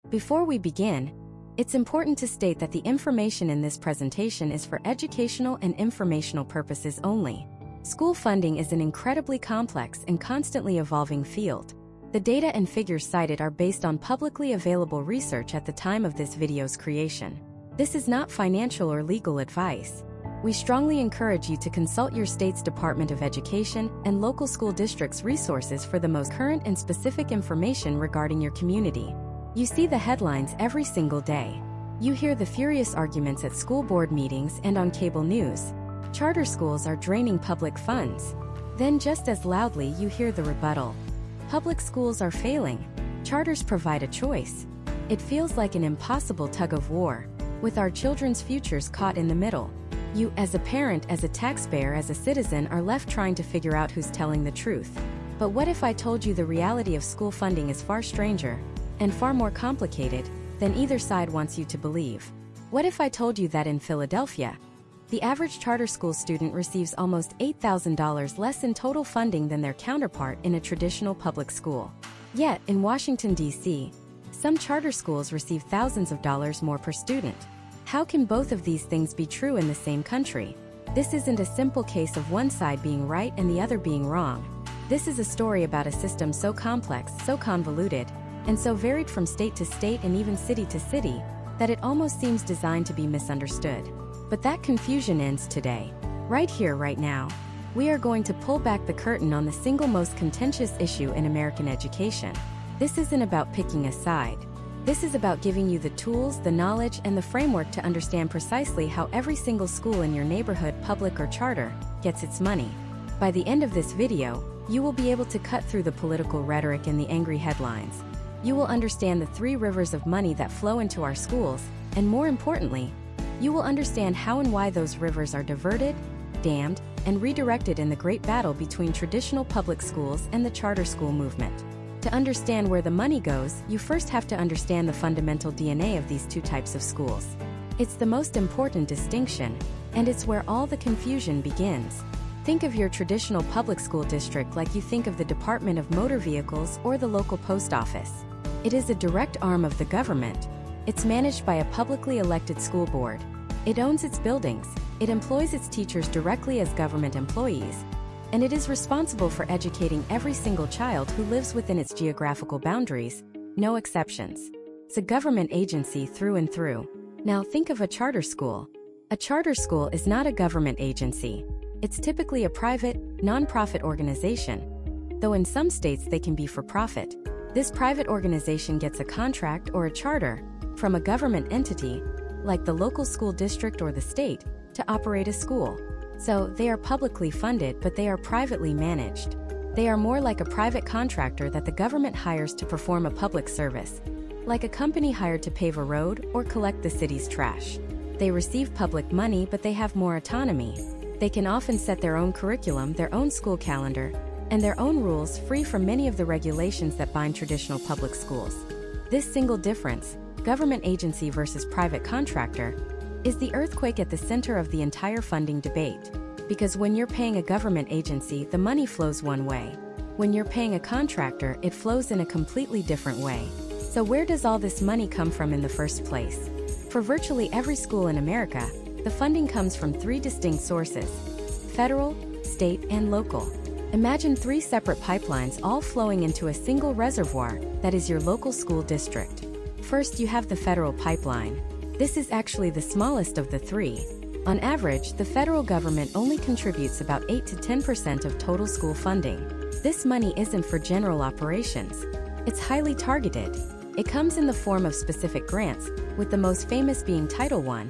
Before we begin, it's important to state that the information in this presentation is for educational and informational purposes only. School funding is an incredibly complex and constantly evolving field. The data and figures cited are based on publicly available research at the time of this video's creation. This is not financial or legal advice. We strongly encourage you to consult your state's Department of Education and local school districts' resources for the most current and specific information regarding your community. You see the headlines every single day. You hear the furious arguments at school board meetings and on cable news. Charter schools are draining public funds. Then just as loudly you hear the rebuttal. Public schools are failing. Charters provide a choice. It feels like an impossible tug of war, with our children's futures caught in the middle. You, as a parent, as a taxpayer, as a citizen, are left trying to figure out who's telling the truth. But what if I told you the reality of school funding is far stranger and far more complicated than either side wants you to believe? What if I told you that in Philadelphia, the average charter school student receives almost $8,000 less in total funding than their counterpart in a traditional public school? Yet, in Washington, D.C., some charter schools receive thousands of dollars more per student. How can both of these things be true in the same country? This isn't a simple case of one side being right and the other being wrong. This is a story about a system so complex, so convoluted, and so varied from state to state and even city to city, that it almost seems designed to be misunderstood. But that confusion ends today. Right here, right now. We are going to pull back the curtain on the single most contentious issue in American education. This isn't about picking a side. This is about giving you the tools, the knowledge, and the framework to understand precisely how every single school in your neighborhood, public or charter, gets its money. By the end of this video, you will be able to cut through the political rhetoric and the angry headlines. You will understand the three rivers of money that flow into our schools, and more importantly, you will understand how and why those rivers are diverted, dammed, and redirected in the great battle between traditional public schools and the charter school movement. To understand where the money goes, you first have to understand the fundamental DNA of these two types of schools. It's the most important distinction, and it's where all the confusion begins. Think of your traditional public school district like you think of the Department of Motor Vehicles or the local post office. It is a direct arm of the government. It's managed by a publicly elected school board. It owns its buildings. It employs its teachers directly as government employees. And it is responsible for educating every single child who lives within its geographical boundaries, no exceptions. It's a government agency through and through. Now think of a charter school. A charter school is not a government agency. It's typically a private, non-profit organization, though in some states they can be for profit. This private organization gets a contract or a charter from a government entity, like the local school district or the state, to operate a school. So, they are publicly funded, but they are privately managed. They are more like a private contractor that the government hires to perform a public service, like a company hired to pave a road or collect the city's trash. They receive public money, but they have more autonomy. They can often set their own curriculum, their own school calendar, and their own rules, free from many of the regulations that bind traditional public schools. This single difference, government agency versus private contractor, is the earthquake at the center of the entire funding debate. Because when you're paying a government agency, the money flows one way. When you're paying a contractor, it flows in a completely different way. So where does all this money come from in the first place? For virtually every school in America, the funding comes from three distinct sources: federal, state, and local. Imagine three separate pipelines all flowing into a single reservoir that is your local school district. First, you have the federal pipeline. This is actually the smallest of the three. On average, the federal government only contributes about 8 to 10% of total school funding. This money isn't for general operations. It's highly targeted. It comes in the form of specific grants, with the most famous being Title I,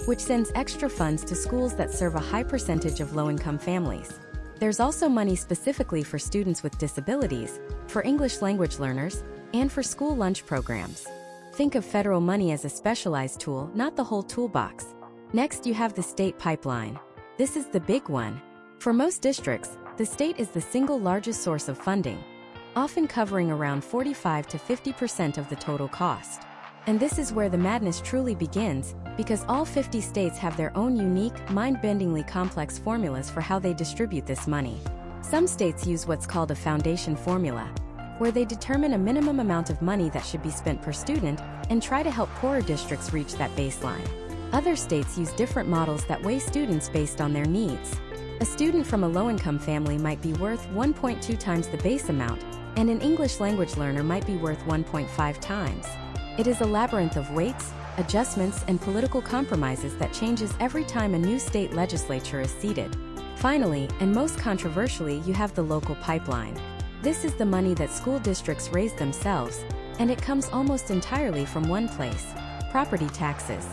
which sends extra funds to schools that serve a high percentage of low-income families. There's also money specifically for students with disabilities, for English language learners, and for school lunch programs. Think of federal money as a specialized tool, not the whole toolbox. Next, you have the state pipeline. This is the big one. For most districts, the state is the single largest source of funding, often covering around 45 to 50% of the total cost. And this is where the madness truly begins, because all 50 states have their own unique, mind-bendingly complex formulas for how they distribute this money. Some states use what's called a foundation formula. where they determine a minimum amount of money that should be spent per student and try to help poorer districts reach that baseline. Other states use different models that weigh students based on their needs. A student from a low-income family might be worth 1.2 times the base amount, and an English language learner might be worth 1.5 times. It is a labyrinth of weights, adjustments, and political compromises that changes every time a new state legislature is seated. Finally, and most controversially, you have the local pipeline. This is the money that school districts raise themselves, and it comes almost entirely from one place: property taxes.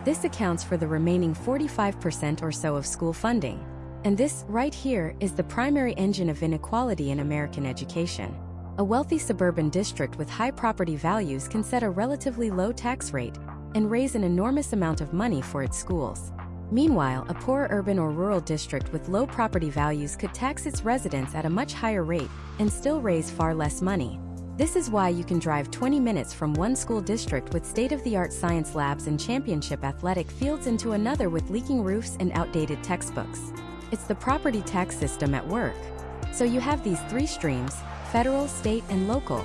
This accounts for the remaining 45% or so of school funding. And this, right here, is the primary engine of inequality in American education. A wealthy suburban district with high property values can set a relatively low tax rate and raise an enormous amount of money for its schools. Meanwhile, a poor urban or rural district with low property values could tax its residents at a much higher rate and still raise far less money. This is why you can drive 20 minutes from one school district with state-of-the-art science labs and championship athletic fields into another with leaking roofs and outdated textbooks. It's the property tax system at work. So you have these three streams: federal, state, and local,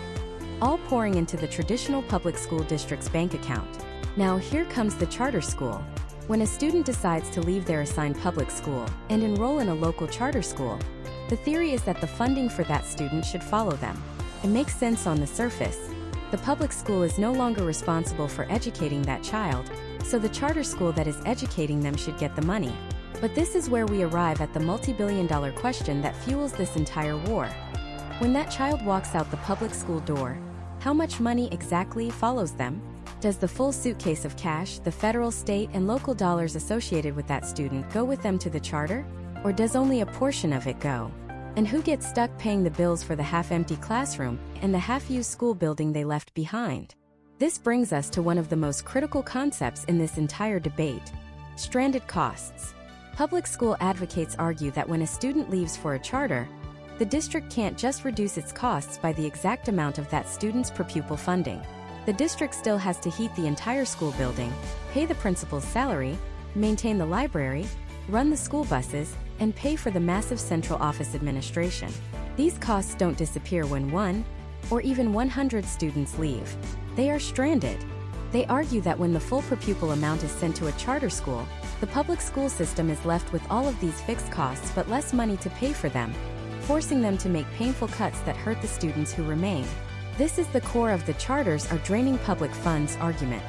all pouring into the traditional public school district's bank account. Now here comes the charter school. When a student decides to leave their assigned public school and enroll in a local charter school, the theory is that the funding for that student should follow them. It makes sense on the surface. The public school is no longer responsible for educating that child, so the charter school that is educating them should get the money. But this is where we arrive at the multi-billion-dollar question that fuels this entire war. When that child walks out the public school door, how much money exactly follows them? Does the full suitcase of cash, the federal, state, and local dollars associated with that student, go with them to the charter? Or does only a portion of it go? And who gets stuck paying the bills for the half-empty classroom and the half-used school building they left behind? This brings us to one of the most critical concepts in this entire debate: stranded costs. Public school advocates argue that when a student leaves for a charter, the district can't just reduce its costs by the exact amount of that student's per-pupil funding. The district still has to heat the entire school building, pay the principal's salary, maintain the library, run the school buses, and pay for the massive central office administration. These costs don't disappear when 1 or even 100 students leave. They are stranded. They argue that when the full per-pupil amount is sent to a charter school, the public school system is left with all of these fixed costs but less money to pay for them, forcing them to make painful cuts that hurt the students who remain. This is the core of the charters are draining public funds argument.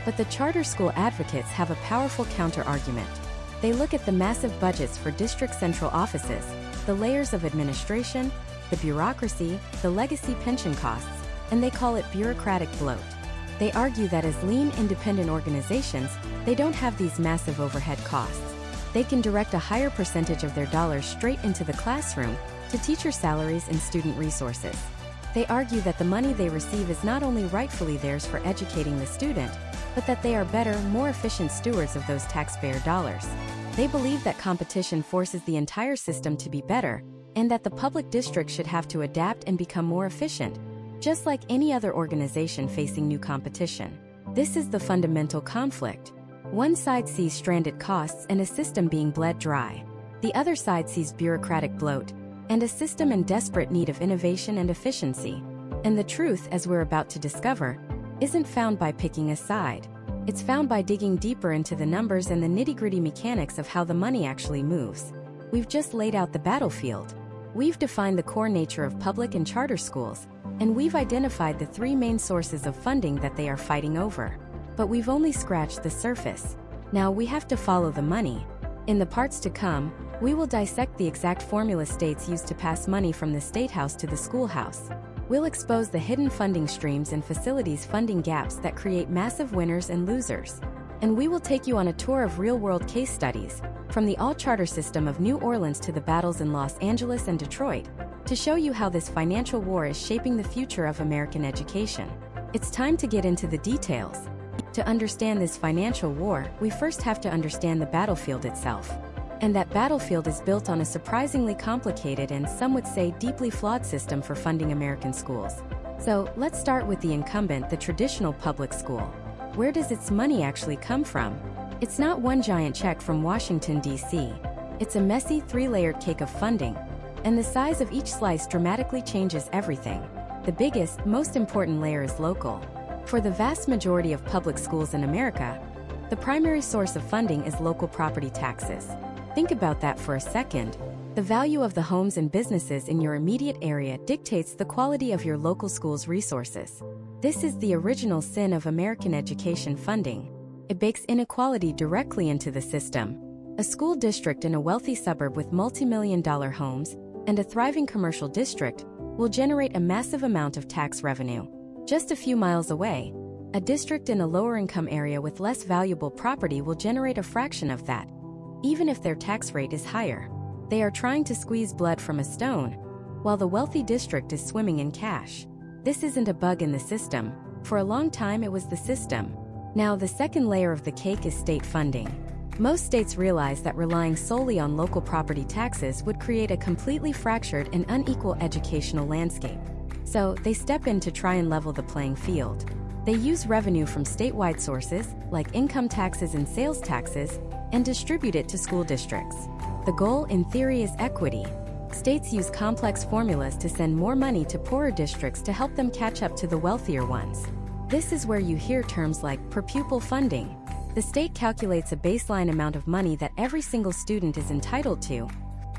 But the charter school advocates have a powerful counter-argument. They look at the massive budgets for district central offices, the layers of administration, the bureaucracy, the legacy pension costs, and they call it bureaucratic bloat. They argue that as lean, independent organizations, they don't have these massive overhead costs. They can direct a higher percentage of their dollars straight into the classroom, to teacher salaries and student resources. They argue that the money they receive is not only rightfully theirs for educating the student, but that they are better, more efficient stewards of those taxpayer dollars. They believe that competition forces the entire system to be better, and that the public district should have to adapt and become more efficient, just like any other organization facing new competition. This is the fundamental conflict. One side sees stranded costs and a system being bled dry. The other side sees bureaucratic bloat and a system in desperate need of innovation and efficiency. And the truth, as we're about to discover, isn't found by picking a side. It's found by digging deeper into the numbers and the nitty-gritty mechanics of how the money actually moves. We've just laid out the battlefield. We've defined the core nature of public and charter schools, and we've identified the three main sources of funding that they are fighting over. But we've only scratched the surface. Now we have to follow the money. In the parts to come, we will dissect the exact formula states use to pass money from the State House to the schoolhouse. We'll expose the hidden funding streams and facilities funding gaps that create massive winners and losers. And we will take you on a tour of real-world case studies, from the all-charter system of New Orleans to the battles in Los Angeles and Detroit, to show you how this financial war is shaping the future of American education. It's time to get into the details. To understand this financial war, we first have to understand the battlefield itself. And that battlefield is built on a surprisingly complicated and, some would say, deeply flawed system for funding American schools. So, let's start with the incumbent, the traditional public school. Where does its money actually come from? It's not one giant check from Washington, D.C. It's a messy, three-layered cake of funding, and the size of each slice dramatically changes everything. The biggest, most important layer is local. For the vast majority of public schools in America, the primary source of funding is local property taxes. Think about that for a second. The value of the homes and businesses in your immediate area dictates the quality of your local school's resources. This is the original sin of American education funding. It bakes inequality directly into the system. A school district in a wealthy suburb with multi-million-dollar homes and a thriving commercial district will generate a massive amount of tax revenue. Just a few miles away, a district in a lower-income area with less valuable property will generate a fraction of that, even if their tax rate is higher. They are trying to squeeze blood from a stone, while the wealthy district is swimming in cash. This isn't a bug in the system. For a long time, it was the system. Now, the second layer of the cake is state funding. Most states realize that relying solely on local property taxes would create a completely fractured and unequal educational landscape. So, they step in to try and level the playing field. They use revenue from statewide sources, like income taxes and sales taxes, and distribute it to school districts. The goal, in theory, is equity. States use complex formulas to send more money to poorer districts to help them catch up to the wealthier ones. This is where you hear terms like per-pupil funding. The state calculates a baseline amount of money that every single student is entitled to,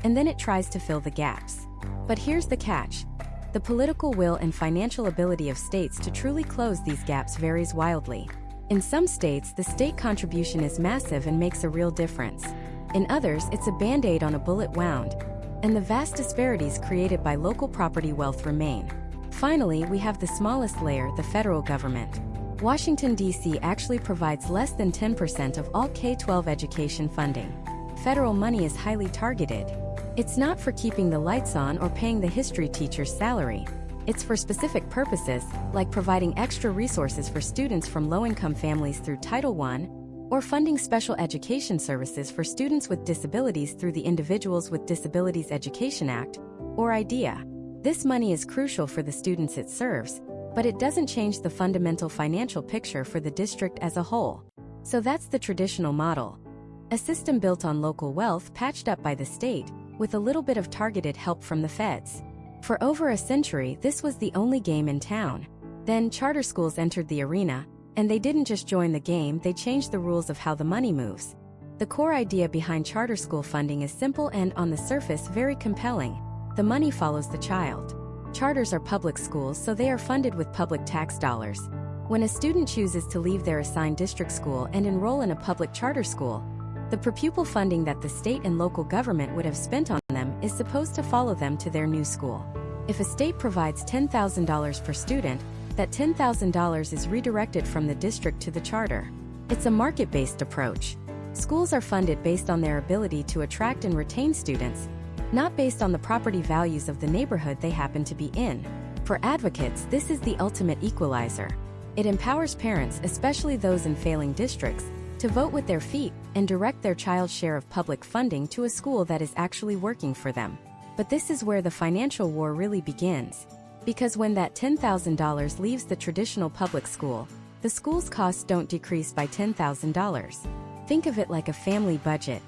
and then it tries to fill the gaps. But here's the catch. The political will and financial ability of states to truly close these gaps varies wildly. In some states, the state contribution is massive and makes a real difference. In others, it's a band-aid on a bullet wound, and the vast disparities created by local property wealth remain. Finally, we have the smallest layer, the federal government. Washington, D.C. actually provides less than 10% of all K-12 education funding. Federal money is highly targeted. It's not for keeping the lights on or paying the history teacher's salary. It's for specific purposes, like providing extra resources for students from low-income families through Title I, or funding special education services for students with disabilities through the Individuals with Disabilities Education Act, or IDEA. This money is crucial for the students it serves, but it doesn't change the fundamental financial picture for the district as a whole. So that's the traditional model. A system built on local wealth patched up by the state, with a little bit of targeted help from the feds. For over a century, this was the only game in town. Then charter schools entered the arena, and they didn't just join the game, they changed the rules of how the money moves. The core idea behind charter school funding is simple and, on the surface, very compelling. The money follows the child. Charters are public schools, so they are funded with public tax dollars. When a student chooses to leave their assigned district school and enroll in a public charter school, the per-pupil funding that the state and local government would have spent on them is supposed to follow them to their new school. If a state provides $10,000 per student, that $10,000 is redirected from the district to the charter. It's a market-based approach. Schools are funded based on their ability to attract and retain students, not based on the property values of the neighborhood they happen to be in. For advocates, this is the ultimate equalizer. It empowers parents, especially those in failing districts, to vote with their feet and direct their child's share of public funding to a school that is actually working for them. But this is where the financial war really begins. Because when that $10,000 leaves the traditional public school, the school's costs don't decrease by $10,000. Think of it like a family budget.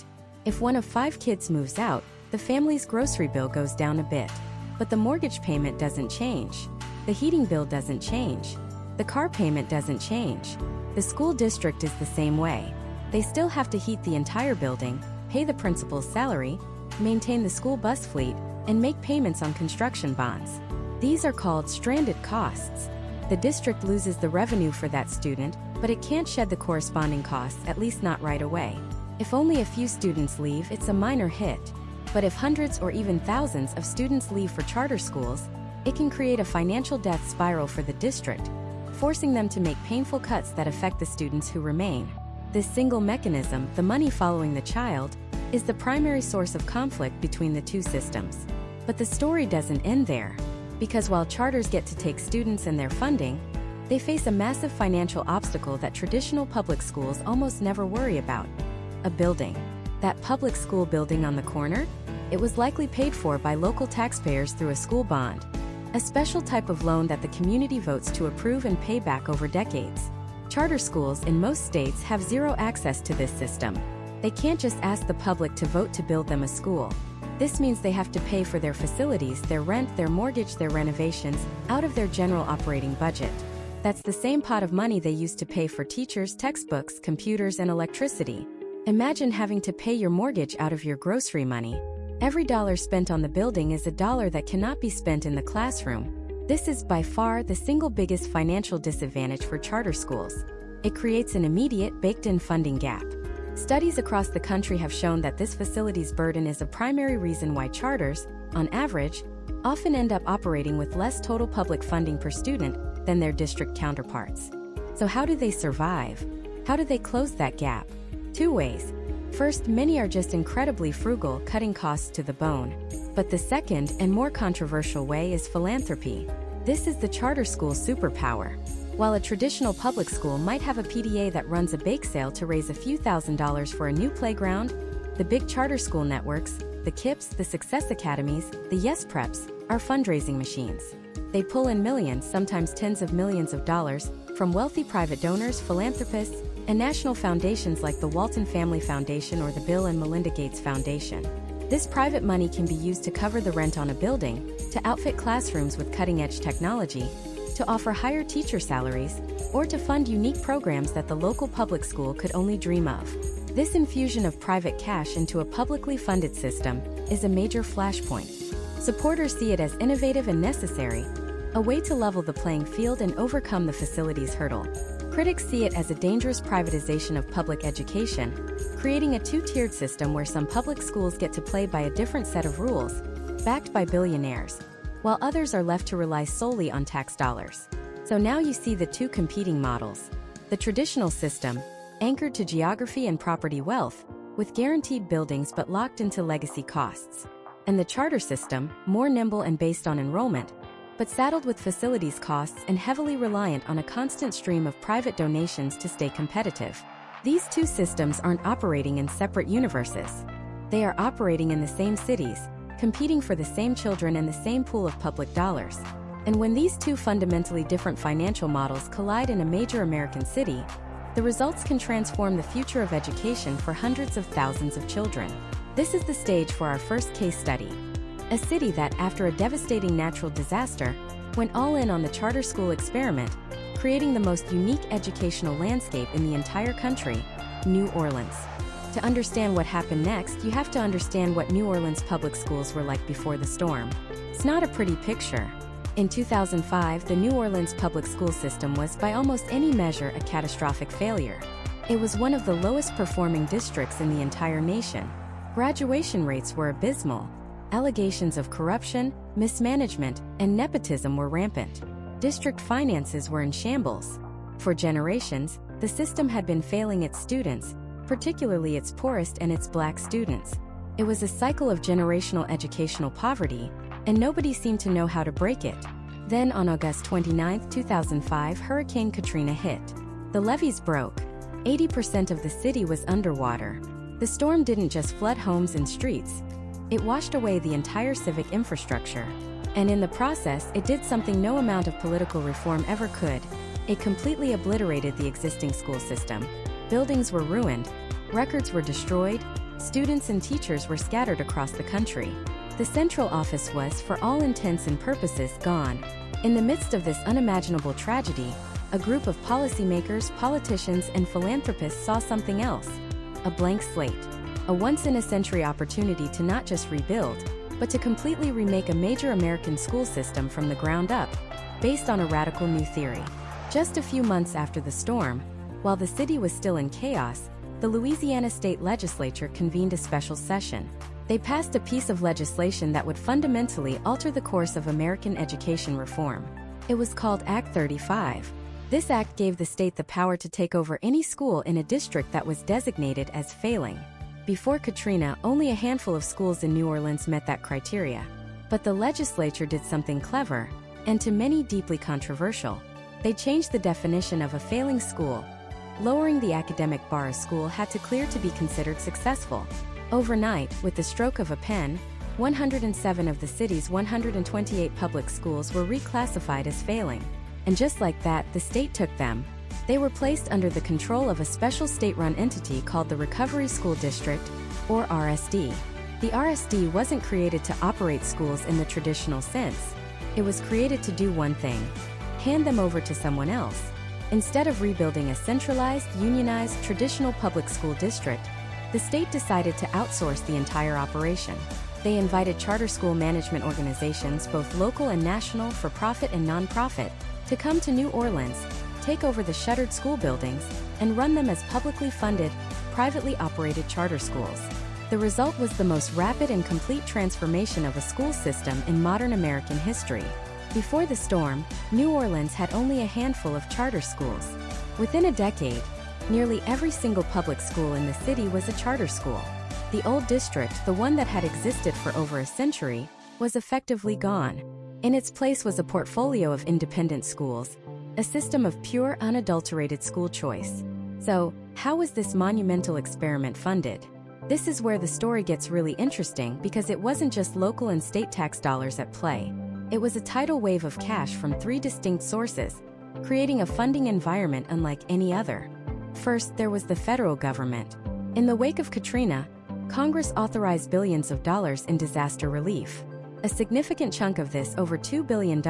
If one of 5 kids moves out, the family's grocery bill goes down a bit. But the mortgage payment doesn't change. The heating bill doesn't change. The car payment doesn't change. The school district is the same way. They still have to heat the entire building, pay the principal's salary, maintain the school bus fleet, and make payments on construction bonds. These are called stranded costs. The district loses the revenue for that student, but it can't shed the corresponding costs, at least not right away. If only a few students leave, it's a minor hit. But if hundreds or even thousands of students leave for charter schools, it can create a financial death spiral for the district, forcing them to make painful cuts that affect the students who remain. This single mechanism, the money following the child, is the primary source of conflict between the two systems. But the story doesn't end there. Because while charters get to take students and their funding, they face a massive financial obstacle that traditional public schools almost never worry about: a building. That public school building on the corner? It was likely paid for by local taxpayers through a school bond, a special type of loan that the community votes to approve and pay back over decades. Charter schools in most states have zero access to this system. They can't just ask the public to vote to build them a school. This means they have to pay for their facilities, their rent, their mortgage, their renovations, out of their general operating budget. That's the same pot of money they use to pay for teachers, textbooks, computers, and electricity. Imagine having to pay your mortgage out of your grocery money. Every dollar spent on the building is a dollar that cannot be spent in the classroom. This is by far the single biggest financial disadvantage for charter schools. It creates an immediate, baked-in funding gap. Studies across the country have shown that this facilities burden is a primary reason why charters, on average, often end up operating with less total public funding per student than their district counterparts. So how do they survive? How do they close that gap? Two ways. First, many are just incredibly frugal, cutting costs to the bone. But the second and more controversial way is philanthropy. This is the charter school superpower. While a traditional public school might have a PTA that runs a bake sale to raise a few $1,000s for a new playground, the big charter school networks, the KIPS, the Success Academies, the Yes Preps, are fundraising machines. They pull in millions, sometimes tens of millions of dollars, from wealthy private donors, philanthropists, and national foundations like the Walton Family Foundation or the Bill and Melinda Gates Foundation. This private money can be used to cover the rent on a building, to outfit classrooms with cutting-edge technology, to offer higher teacher salaries, or to fund unique programs that the local public school could only dream of. This infusion of private cash into a publicly funded system is a major flashpoint. Supporters see it as innovative and necessary, a way to level the playing field and overcome the facilities hurdle. Critics see it as a dangerous privatization of public education, creating a two-tiered system where some public schools get to play by a different set of rules, backed by billionaires, while others are left to rely solely on tax dollars. So now you see the two competing models. The traditional system, anchored to geography and property wealth, with guaranteed buildings but locked into legacy costs. And the charter system, more nimble and based on enrollment, but saddled with facilities costs and heavily reliant on a constant stream of private donations to stay competitive. These two systems aren't operating in separate universes. They are operating in the same cities, competing for the same children and the same pool of public dollars. And when these two fundamentally different financial models collide in a major American city, the results can transform the future of education for hundreds of thousands of children. This is the stage for our first case study. A city that, after a devastating natural disaster, went all in on the charter school experiment, creating the most unique educational landscape in the entire country, New Orleans. To understand what happened next, you have to understand what New Orleans public schools were like before the storm. It's not a pretty picture. In 2005, the New Orleans public school system was, by almost any measure, a catastrophic failure. It was one of the lowest performing districts in the entire nation. Graduation rates were abysmal. Allegations of corruption, mismanagement, and nepotism were rampant. District finances were in shambles. For generations, the system had been failing its students, particularly its poorest and its black students. It was a cycle of generational educational poverty, and nobody seemed to know how to break it. Then on August 29, 2005, Hurricane Katrina hit. The levees broke. 80% of the city was underwater. The storm didn't just flood homes and streets. It washed away the entire civic infrastructure. And in the process, it did something no amount of political reform ever could. It completely obliterated the existing school system. Buildings were ruined, records were destroyed, students and teachers were scattered across the country. The central office was, for all intents and purposes, gone. In the midst of this unimaginable tragedy, a group of policymakers, politicians, and philanthropists saw something else. A blank slate. A once-in-a-century opportunity to not just rebuild, but to completely remake a major American school system from the ground up, based on a radical new theory. Just a few months after the storm, while the city was still in chaos, the Louisiana State Legislature convened a special session. They passed a piece of legislation that would fundamentally alter the course of American education reform. It was called Act 35. This act gave the state the power to take over any school in a district that was designated as failing. Before Katrina, only a handful of schools in New Orleans met that criteria. But the legislature did something clever, and to many deeply controversial. They changed the definition of a failing school. Lowering the academic bar a school had to clear to be considered successful. Overnight, with the stroke of a pen, 107 of the city's 128 public schools were reclassified as failing. And just like that, the state took them. They were placed under the control of a special state-run entity called the Recovery School District, or RSD. The RSD wasn't created to operate schools in the traditional sense. It was created to do one thing: hand them over to someone else. Instead of rebuilding a centralized, unionized, traditional public school district, the state decided to outsource the entire operation. They invited charter school management organizations, both local and national, for-profit and non-profit, to come to New Orleans, take over the shuttered school buildings, and run them as publicly funded, privately operated charter schools. The result was the most rapid and complete transformation of a school system in modern American history. Before the storm, New Orleans had only a handful of charter schools. Within a decade, nearly every single public school in the city was a charter school. The old district, the one that had existed for over a century, was effectively gone. In its place was a portfolio of independent schools, a system of pure, unadulterated school choice. So, how was this monumental experiment funded? This is where the story gets really interesting, because it wasn't just local and state tax dollars at play. It was a tidal wave of cash from three distinct sources, creating a funding environment unlike any other. First, there was the federal government. In the wake of Katrina, Congress authorized billions of dollars in disaster relief. A significant chunk of this, over $2 billion,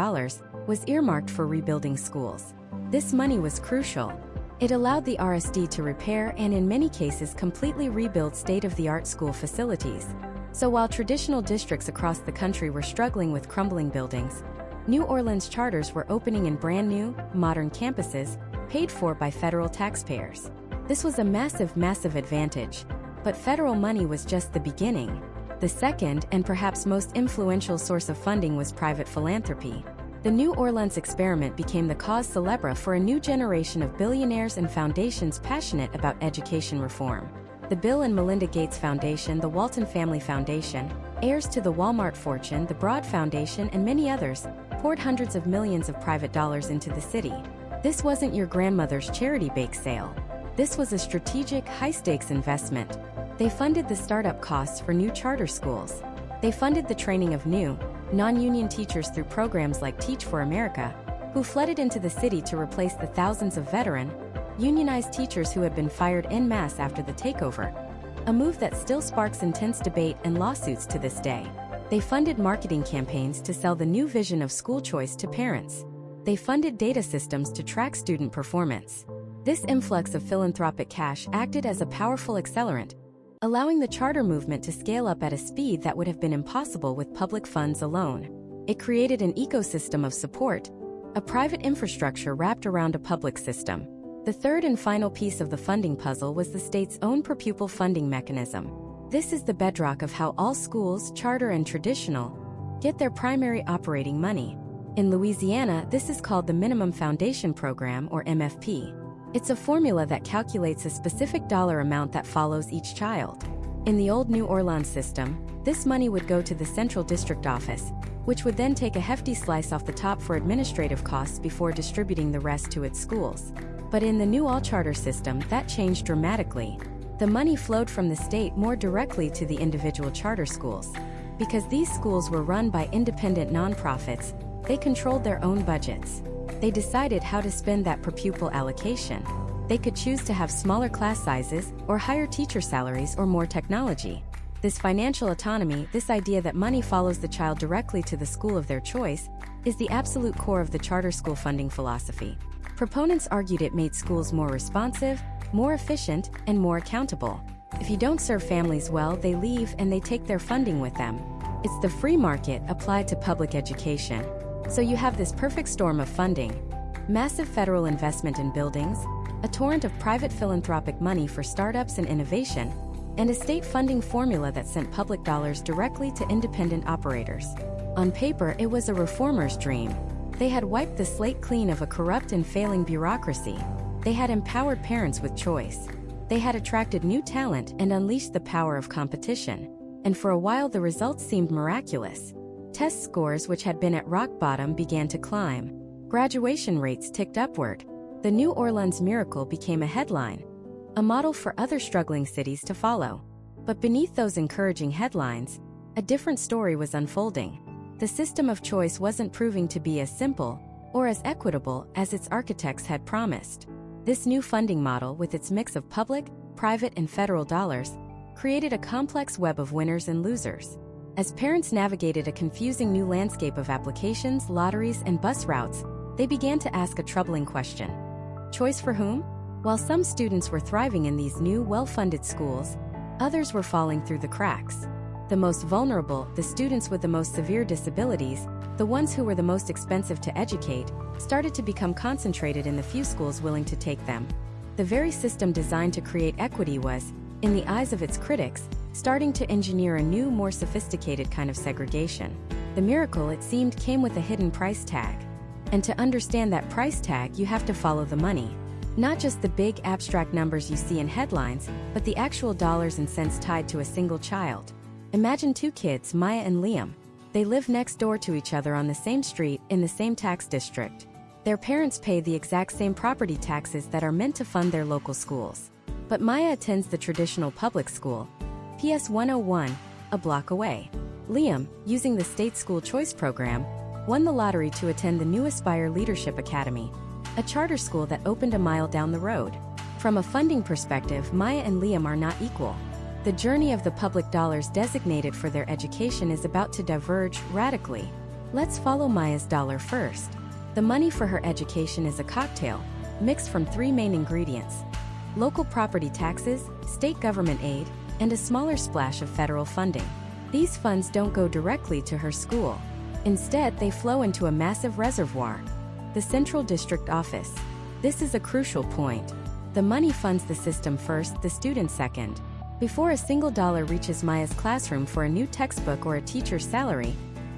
was earmarked for rebuilding schools. This money was crucial. It allowed the RSD to repair and, in many cases, completely rebuild state-of-the-art school facilities. So while traditional districts across the country were struggling with crumbling buildings, New Orleans charters were opening in brand new, modern campuses, paid for by federal taxpayers. This was a massive, massive advantage. But federal money was just the beginning. The second, and perhaps most influential source of funding, was private philanthropy. The New Orleans experiment became the cause célèbre for a new generation of billionaires and foundations passionate about education reform. The Bill and Melinda Gates Foundation, the Walton Family Foundation, heirs to the Walmart fortune, the Broad Foundation, and many others, poured hundreds of millions of private dollars into the city. This wasn't your grandmother's charity bake sale. This was a strategic, high-stakes investment. They funded the startup costs for new charter schools. They funded the training of new, non-union teachers through programs like Teach for America, who flooded into the city to replace the thousands of veteran, unionized teachers who had been fired en masse after the takeover, a move that still sparks intense debate and lawsuits to this day. They funded marketing campaigns to sell the new vision of school choice to parents. They funded data systems to track student performance. This influx of philanthropic cash acted as a powerful accelerant, allowing the charter movement to scale up at a speed that would have been impossible with public funds alone. It created an ecosystem of support, a private infrastructure wrapped around a public system. The third and final piece of the funding puzzle was the state's own per-pupil funding mechanism. This is the bedrock of how all schools, charter and traditional, get their primary operating money. In Louisiana, this is called the Minimum Foundation Program, or MFP. It's a formula that calculates a specific dollar amount that follows each child. In the old New Orleans system, this money would go to the central district office, which would then take a hefty slice off the top for administrative costs before distributing the rest to its schools. But in the new all-charter system, that changed dramatically. The money flowed from the state more directly to the individual charter schools. Because these schools were run by independent nonprofits, they controlled their own budgets. They decided how to spend that per-pupil allocation. They could choose to have smaller class sizes, or higher teacher salaries, or more technology. This financial autonomy, this idea that money follows the child directly to the school of their choice, is the absolute core of the charter school funding philosophy. Proponents argued it made schools more responsive, more efficient, and more accountable. If you don't serve families well, they leave and they take their funding with them. It's the free market applied to public education. So you have this perfect storm of funding: massive federal investment in buildings, a torrent of private philanthropic money for startups and innovation, and a state funding formula that sent public dollars directly to independent operators. On paper, it was a reformer's dream. They had wiped the slate clean of a corrupt and failing bureaucracy. They had empowered parents with choice. They had attracted new talent and unleashed the power of competition. And for a while, the results seemed miraculous. Test scores, which had been at rock bottom, began to climb. Graduation rates ticked upward. The New Orleans miracle became a headline, a model for other struggling cities to follow. But beneath those encouraging headlines, a different story was unfolding. The system of choice wasn't proving to be as simple or as equitable as its architects had promised. This new funding model, with its mix of public, private, and federal dollars, created a complex web of winners and losers. As parents navigated a confusing new landscape of applications, lotteries, and bus routes, they began to ask a troubling question. Choice for whom? While some students were thriving in these new, well-funded schools, others were falling through the cracks. The most vulnerable, the students with the most severe disabilities, the ones who were the most expensive to educate, started to become concentrated in the few schools willing to take them. The very system designed to create equity was, in the eyes of its critics, starting to engineer a new, more sophisticated kind of segregation. The miracle, it seemed, came with a hidden price tag. And to understand that price tag, you have to follow the money. Not just the big, abstract numbers you see in headlines, but the actual dollars and cents tied to a single child. Imagine two kids, Maya and Liam. They live next door to each other on the same street, in the same tax district. Their parents pay the exact same property taxes that are meant to fund their local schools. But Maya attends the traditional public school, PS 101, a block away. Liam, using the state school choice program, won the lottery to attend the new Aspire Leadership Academy, a charter school that opened a mile down the road. From a funding perspective, Maya and Liam are not equal. The journey of the public dollars designated for their education is about to diverge radically. Let's follow Maya's dollar first. The money for her education is a cocktail, mixed from three main ingredients: local property taxes, state government aid, and a smaller splash of federal funding. These funds don't go directly to her school. Instead, they flow into a massive reservoir, the Central District Office. This is a crucial point. The money funds the system first, the student second. Before a single dollar reaches Maya's classroom for a new textbook or a teacher's salary,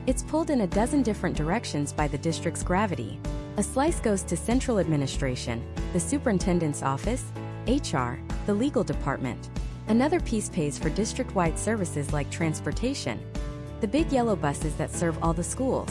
it's pulled in a dozen different directions by the district's gravity. A slice goes to central administration, the superintendent's office, HR, the legal department. Another piece pays for district-wide services like transportation, the big yellow buses that serve all the schools.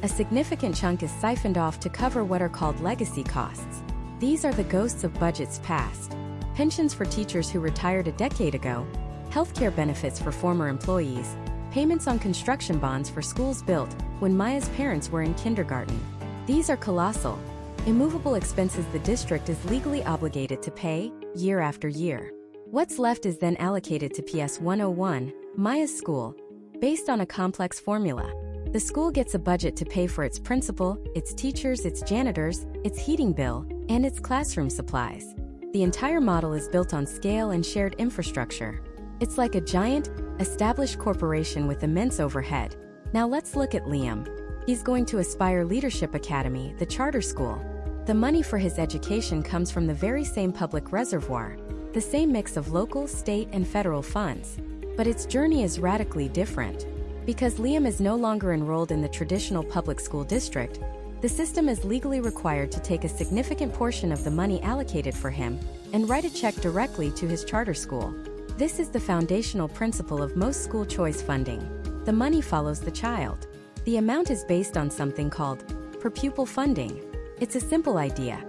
A significant chunk is siphoned off to cover what are called legacy costs. These are the ghosts of budgets past. Pensions for teachers who retired a decade ago, healthcare benefits for former employees, payments on construction bonds for schools built when Maya's parents were in kindergarten. These are colossal, immovable expenses the district is legally obligated to pay, year after year. What's left is then allocated to PS 101, Maya's school, based on a complex formula. The school gets a budget to pay for its principal, its teachers, its janitors, its heating bill, and its classroom supplies. The entire model is built on scale and shared infrastructure. It's like a giant, established corporation with immense overhead. Now let's look at Liam. He's going to Aspire Leadership Academy, the charter school. The money for his education comes from the very same public reservoir, the same mix of local, state, and federal funds. But its journey is radically different. Because Liam is no longer enrolled in the traditional public school district, the system is legally required to take a significant portion of the money allocated for him and write a check directly to his charter school. This is the foundational principle of most school choice funding. The money follows the child. The amount is based on something called per-pupil funding. It's a simple idea.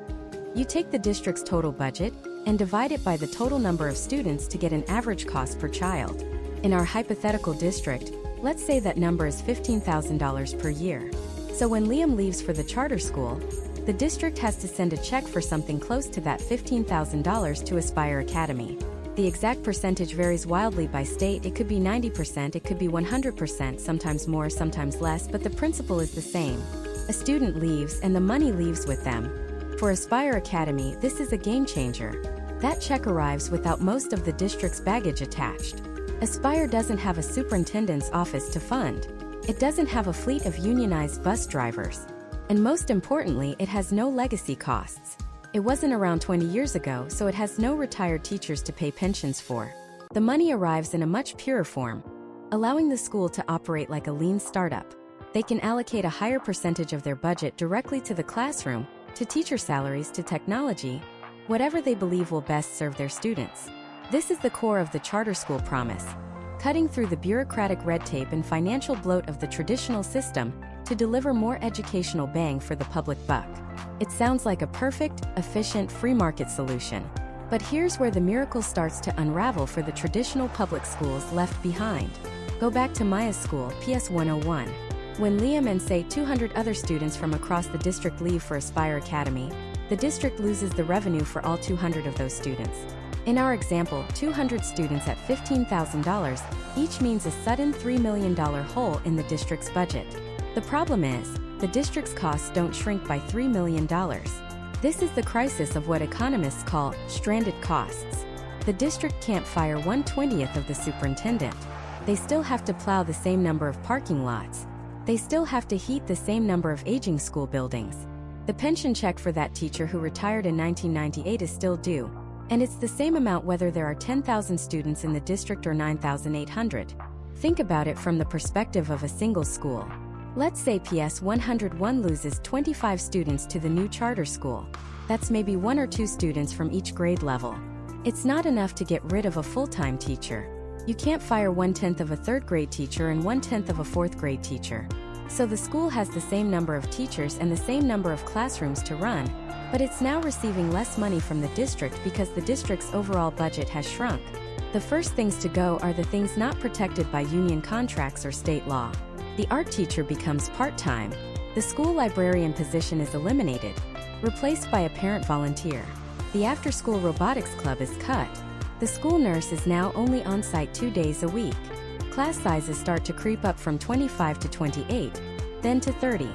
You take the district's total budget and divide it by the total number of students to get an average cost per child. In our hypothetical district, let's say that number is $15,000 per year. So when Liam leaves for the charter school, the district has to send a check for something close to that $15,000 to Aspire Academy. The exact percentage varies wildly by state. It could be 90%, it could be 100%, sometimes more, sometimes less, but the principle is the same. A student leaves and the money leaves with them. For Aspire Academy, this is a game changer. That check arrives without most of the district's baggage attached. Aspire doesn't have a superintendent's office to fund. It doesn't have a fleet of unionized bus drivers. And most importantly, it has no legacy costs. It wasn't around 20 years ago, so it has no retired teachers to pay pensions for. The money arrives in a much purer form, allowing the school to operate like a lean startup. They can allocate a higher percentage of their budget directly to the classroom, to teacher salaries, to technology, whatever they believe will best serve their students. This is the core of the charter school promise, cutting through the bureaucratic red tape and financial bloat of the traditional system to deliver more educational bang for the public buck. It sounds like a perfect, efficient, free market solution. But here's where the miracle starts to unravel for the traditional public schools left behind. Go back to Maya's school, PS 101. When Liam and say 200 other students from across the district leave for Aspire Academy, the district loses the revenue for all 200 of those students. In our example, 200 students at $15,000 each means a sudden $3 million hole in the district's budget. The problem is, the district's costs don't shrink by $3 million. This is the crisis of what economists call stranded costs. The district can't fire 1/20th of the superintendent. They still have to plow the same number of parking lots. They still have to heat the same number of aging school buildings. The pension check for that teacher who retired in 1998 is still due, and it's the same amount whether there are 10,000 students in the district or 9,800. Think about it from the perspective of a single school. Let's say PS 101 loses 25 students to the new charter school. That's maybe 1 or 2 students from each grade level. It's not enough to get rid of a full-time teacher. You can't fire 1/10 of a 3rd grade teacher and 1/10 of a 4th grade teacher. So the school has the same number of teachers and the same number of classrooms to run, but it's now receiving less money from the district because the district's overall budget has shrunk. The first things to go are the things not protected by union contracts or state law. The art teacher becomes part-time. The school librarian position is eliminated, replaced by a parent volunteer. The after-school robotics club is cut. The school nurse is now only on site 2 days a week. Class sizes start to creep up from 25 to 28, then to 30.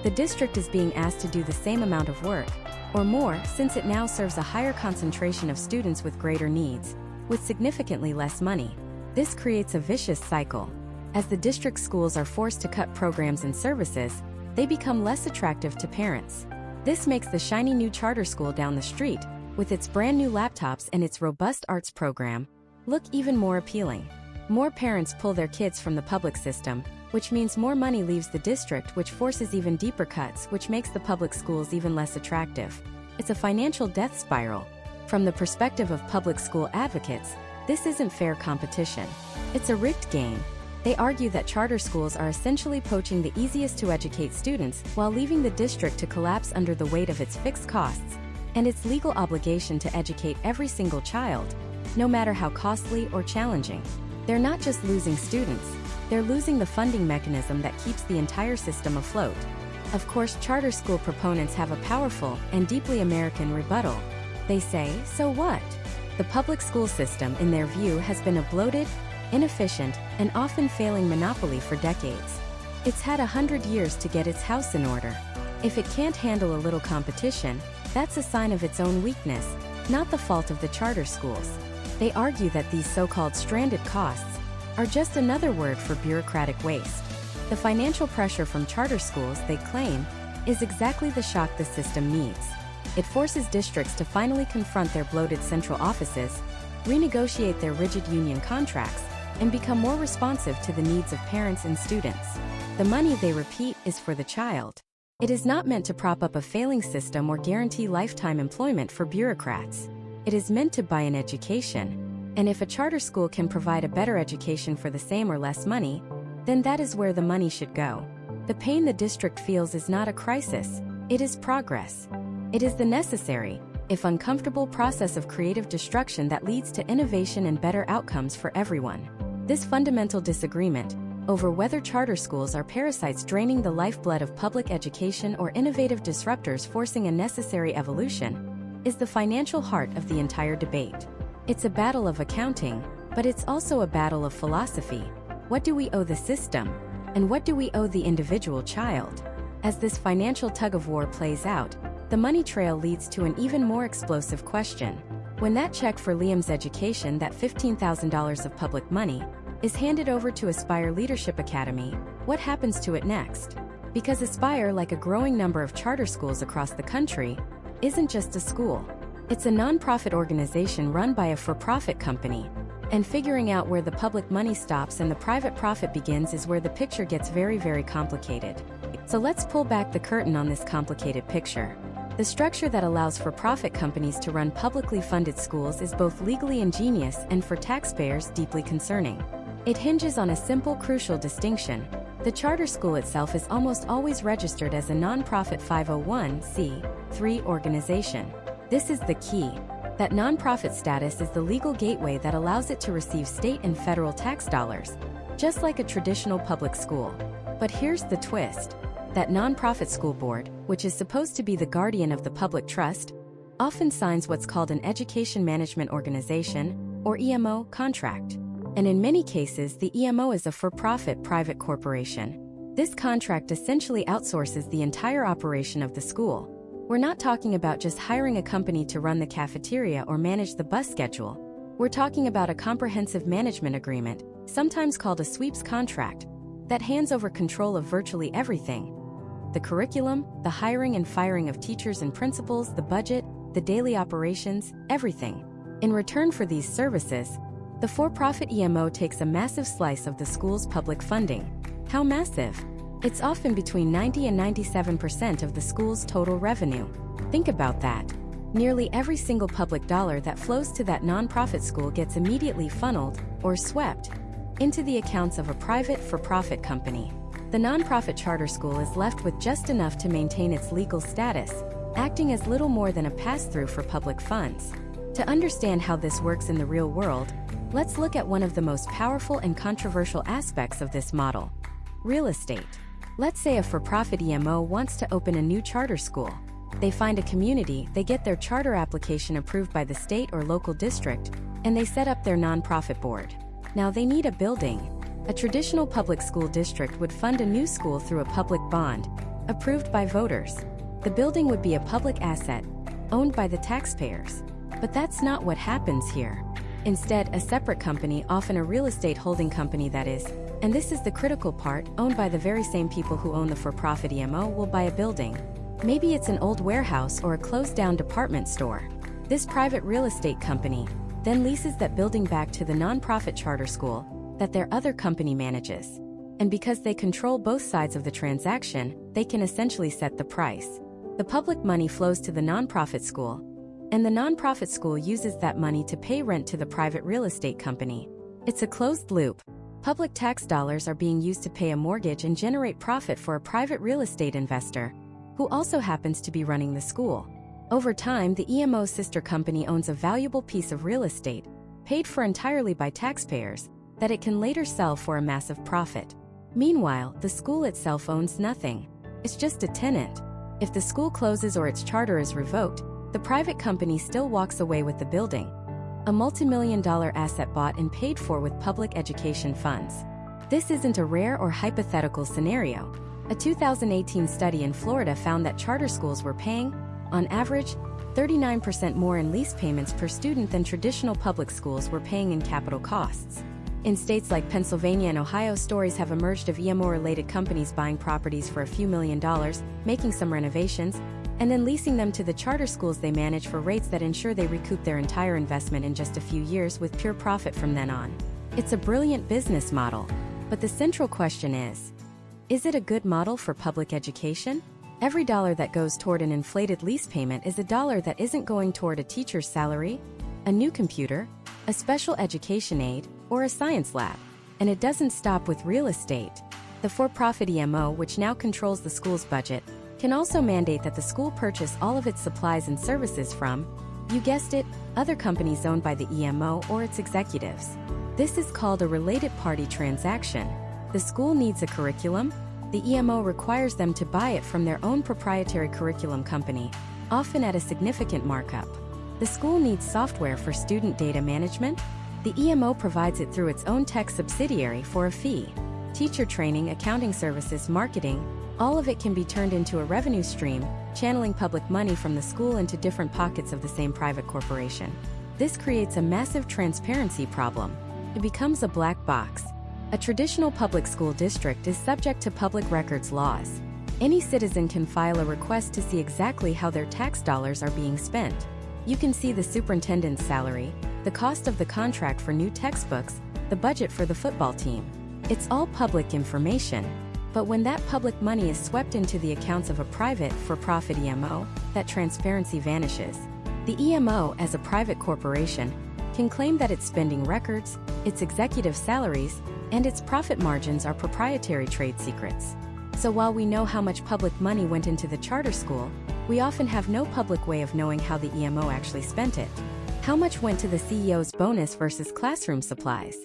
The district is being asked to do the same amount of work, or more, since it now serves a higher concentration of students with greater needs, with significantly less money. This creates a vicious cycle. As the district schools are forced to cut programs and services, they become less attractive to parents. This makes the shiny new charter school down the street, with its brand new laptops and its robust arts program, look even more appealing. More parents pull their kids from the public system, which means more money leaves the district, which forces even deeper cuts, which makes the public schools even less attractive. It's a financial death spiral. From the perspective of public school advocates, this isn't fair competition. It's a rigged game. They argue that charter schools are essentially poaching the easiest to educate students while leaving the district to collapse under the weight of its fixed costs and its legal obligation to educate every single child, no matter how costly or challenging. They're not just losing students, they're losing the funding mechanism that keeps the entire system afloat. Of course, charter school proponents have a powerful and deeply American rebuttal. They say, so what? The public school system, in their view, has been a bloated, inefficient, and often failing monopoly for decades. It's had 100 years to get its house in order. If it can't handle a little competition, that's a sign of its own weakness, not the fault of the charter schools. They argue that these so-called stranded costs are just another word for bureaucratic waste. The financial pressure from charter schools, they claim, is exactly the shock the system needs. It forces districts to finally confront their bloated central offices, renegotiate their rigid union contracts, and become more responsive to the needs of parents and students. The money, they repeat, is for the child. It is not meant to prop up a failing system or guarantee lifetime employment for bureaucrats. It is meant to buy an education. And if a charter school can provide a better education for the same or less money, then that is where the money should go. The pain the district feels is not a crisis, it is progress. It is the necessary, if uncomfortable, process of creative destruction that leads to innovation and better outcomes for everyone. This fundamental disagreement over whether charter schools are parasites draining the lifeblood of public education or innovative disruptors forcing a necessary evolution is the financial heart of the entire debate. It's a battle of accounting, but it's also a battle of philosophy. What do we owe the system? And what do we owe the individual child? As this financial tug-of-war plays out, the money trail leads to an even more explosive question. When that check for Liam's education, that $15,000 of public money, is handed over to Aspire Leadership Academy, what happens to it next? Because Aspire, like a growing number of charter schools across the country, isn't just a school. It's a nonprofit organization run by a for-profit company. And figuring out where the public money stops and the private profit begins is where the picture gets very, very complicated. So let's pull back the curtain on this complicated picture. The structure that allows for-profit companies to run publicly funded schools is both legally ingenious and, for taxpayers, deeply concerning. It hinges on a simple, crucial distinction. The charter school itself is almost always registered as a nonprofit 501(c)(3) organization. This is the key. That nonprofit status is the legal gateway that allows it to receive state and federal tax dollars, just like a traditional public school. But here's the twist. That nonprofit school board, which is supposed to be the guardian of the public trust, often signs what's called an Education Management Organization, or EMO, contract. And in many cases, the EMO is a for-profit private corporation. This contract essentially outsources the entire operation of the school. We're not talking about just hiring a company to run the cafeteria or manage the bus schedule. We're talking about a comprehensive management agreement, sometimes called a sweeps contract, that hands over control of virtually everything. The curriculum, the hiring and firing of teachers and principals, the budget, the daily operations, everything. In return for these services, the for-profit EMO takes a massive slice of the school's public funding. How massive? It's often between 90 and 97% of the school's total revenue. Think about that. Nearly every single public dollar that flows to that nonprofit school gets immediately funneled, or swept, into the accounts of a private for-profit company. The nonprofit charter school is left with just enough to maintain its legal status, acting as little more than a pass-through for public funds. To understand how this works in the real world, let's look at one of the most powerful and controversial aspects of this model: real estate. Let's say a for-profit EMO wants to open a new charter school. They find a community, they get their charter application approved by the state or local district, and they set up their nonprofit board. Now they need a building. A traditional public school district would fund a new school through a public bond, approved by voters. The building would be a public asset, owned by the taxpayers. But that's not what happens here. Instead, a separate company, often a real estate holding company that is, and this is the critical part, owned by the very same people who own the for-profit EMO, will buy a building. Maybe it's an old warehouse or a closed-down department store. This private real estate company then leases that building back to the nonprofit charter school that their other company manages. And because they control both sides of the transaction, they can essentially set the price. The public money flows to the nonprofit school, and the nonprofit school uses that money to pay rent to the private real estate company. It's a closed loop. Public tax dollars are being used to pay a mortgage and generate profit for a private real estate investor, who also happens to be running the school. Over time, the EMO's sister company owns a valuable piece of real estate, paid for entirely by taxpayers, that it can later sell for a massive profit. Meanwhile, the school itself owns nothing. It's just a tenant. If the school closes or its charter is revoked, the private company still walks away with the building, a multi-million-dollar asset bought and paid for with public education funds. This isn't a rare or hypothetical scenario. A 2018 study in Florida found that charter schools were paying, on average, 39% more in lease payments per student than traditional public schools were paying in capital costs. In states like Pennsylvania and Ohio, stories have emerged of EMO-related companies buying properties for a few $1,000,000, making some renovations, and then leasing them to the charter schools they manage for rates that ensure they recoup their entire investment in just a few years with pure profit from then on. It's a brilliant business model, but the central question is it a good model for public education? Every dollar that goes toward an inflated lease payment is a dollar that isn't going toward a teacher's salary, a new computer, a special education aid, or a science lab. And it doesn't stop with real estate. The for-profit EMO, which now controls the school's budget, can also mandate that the school purchase all of its supplies and services from, you guessed it, other companies owned by the EMO or its executives. This is called a related party transaction. The school needs a curriculum. The EMO requires them to buy it from their own proprietary curriculum company, often at a significant markup. The school needs software for student data management. The EMO provides it through its own tech subsidiary for a fee. Teacher training, accounting services, marketing, all of it can be turned into a revenue stream, channeling public money from the school into different pockets of the same private corporation. This creates a massive transparency problem. It becomes a black box. A traditional public school district is subject to public records laws. Any citizen can file a request to see exactly how their tax dollars are being spent. You can see the superintendent's salary, the cost of the contract for new textbooks, the budget for the football team. It's all public information. But when that public money is swept into the accounts of a private for-profit EMO, that transparency vanishes. The EMO, as a private corporation, can claim that its spending records, its executive salaries, and its profit margins are proprietary trade secrets. So while we know how much public money went into the charter school, we often have no public way of knowing how the EMO actually spent it. How much went to the CEO's bonus versus classroom supplies?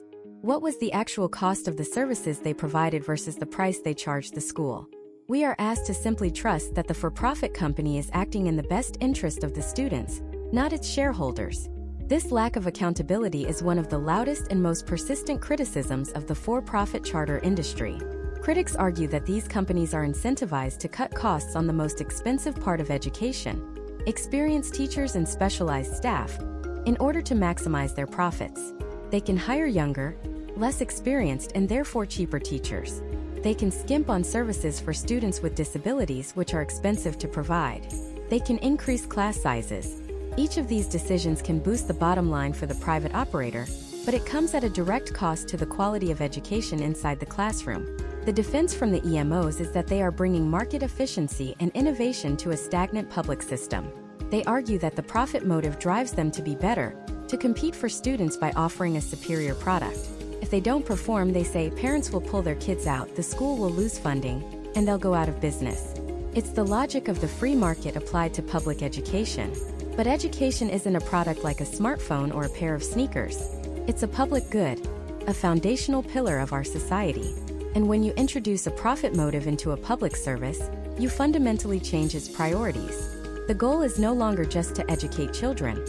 What was the actual cost of the services they provided versus the price they charged the school? We are asked to simply trust that the for-profit company is acting in the best interest of the students, not its shareholders. This lack of accountability is one of the loudest and most persistent criticisms of the for-profit charter industry. Critics argue that these companies are incentivized to cut costs on the most expensive part of education, experienced teachers and specialized staff, in order to maximize their profits. They can hire younger, less experienced and therefore cheaper teachers. They can skimp on services for students with disabilities which are expensive to provide. They can increase class sizes. Each of these decisions can boost the bottom line for the private operator, but it comes at a direct cost to the quality of education inside the classroom. The defense from the EMOs is that they are bringing market efficiency and innovation to a stagnant public system. They argue that the profit motive drives them to be better, to compete for students by offering a superior product. If they don't perform, they say parents will pull their kids out, the school will lose funding, and they'll go out of business. It's the logic of the free market applied to public education. But education isn't a product like a smartphone or a pair of sneakers. It's a public good, a foundational pillar of our society. And when you introduce a profit motive into a public service, you fundamentally change its priorities. The goal is no longer just to educate children.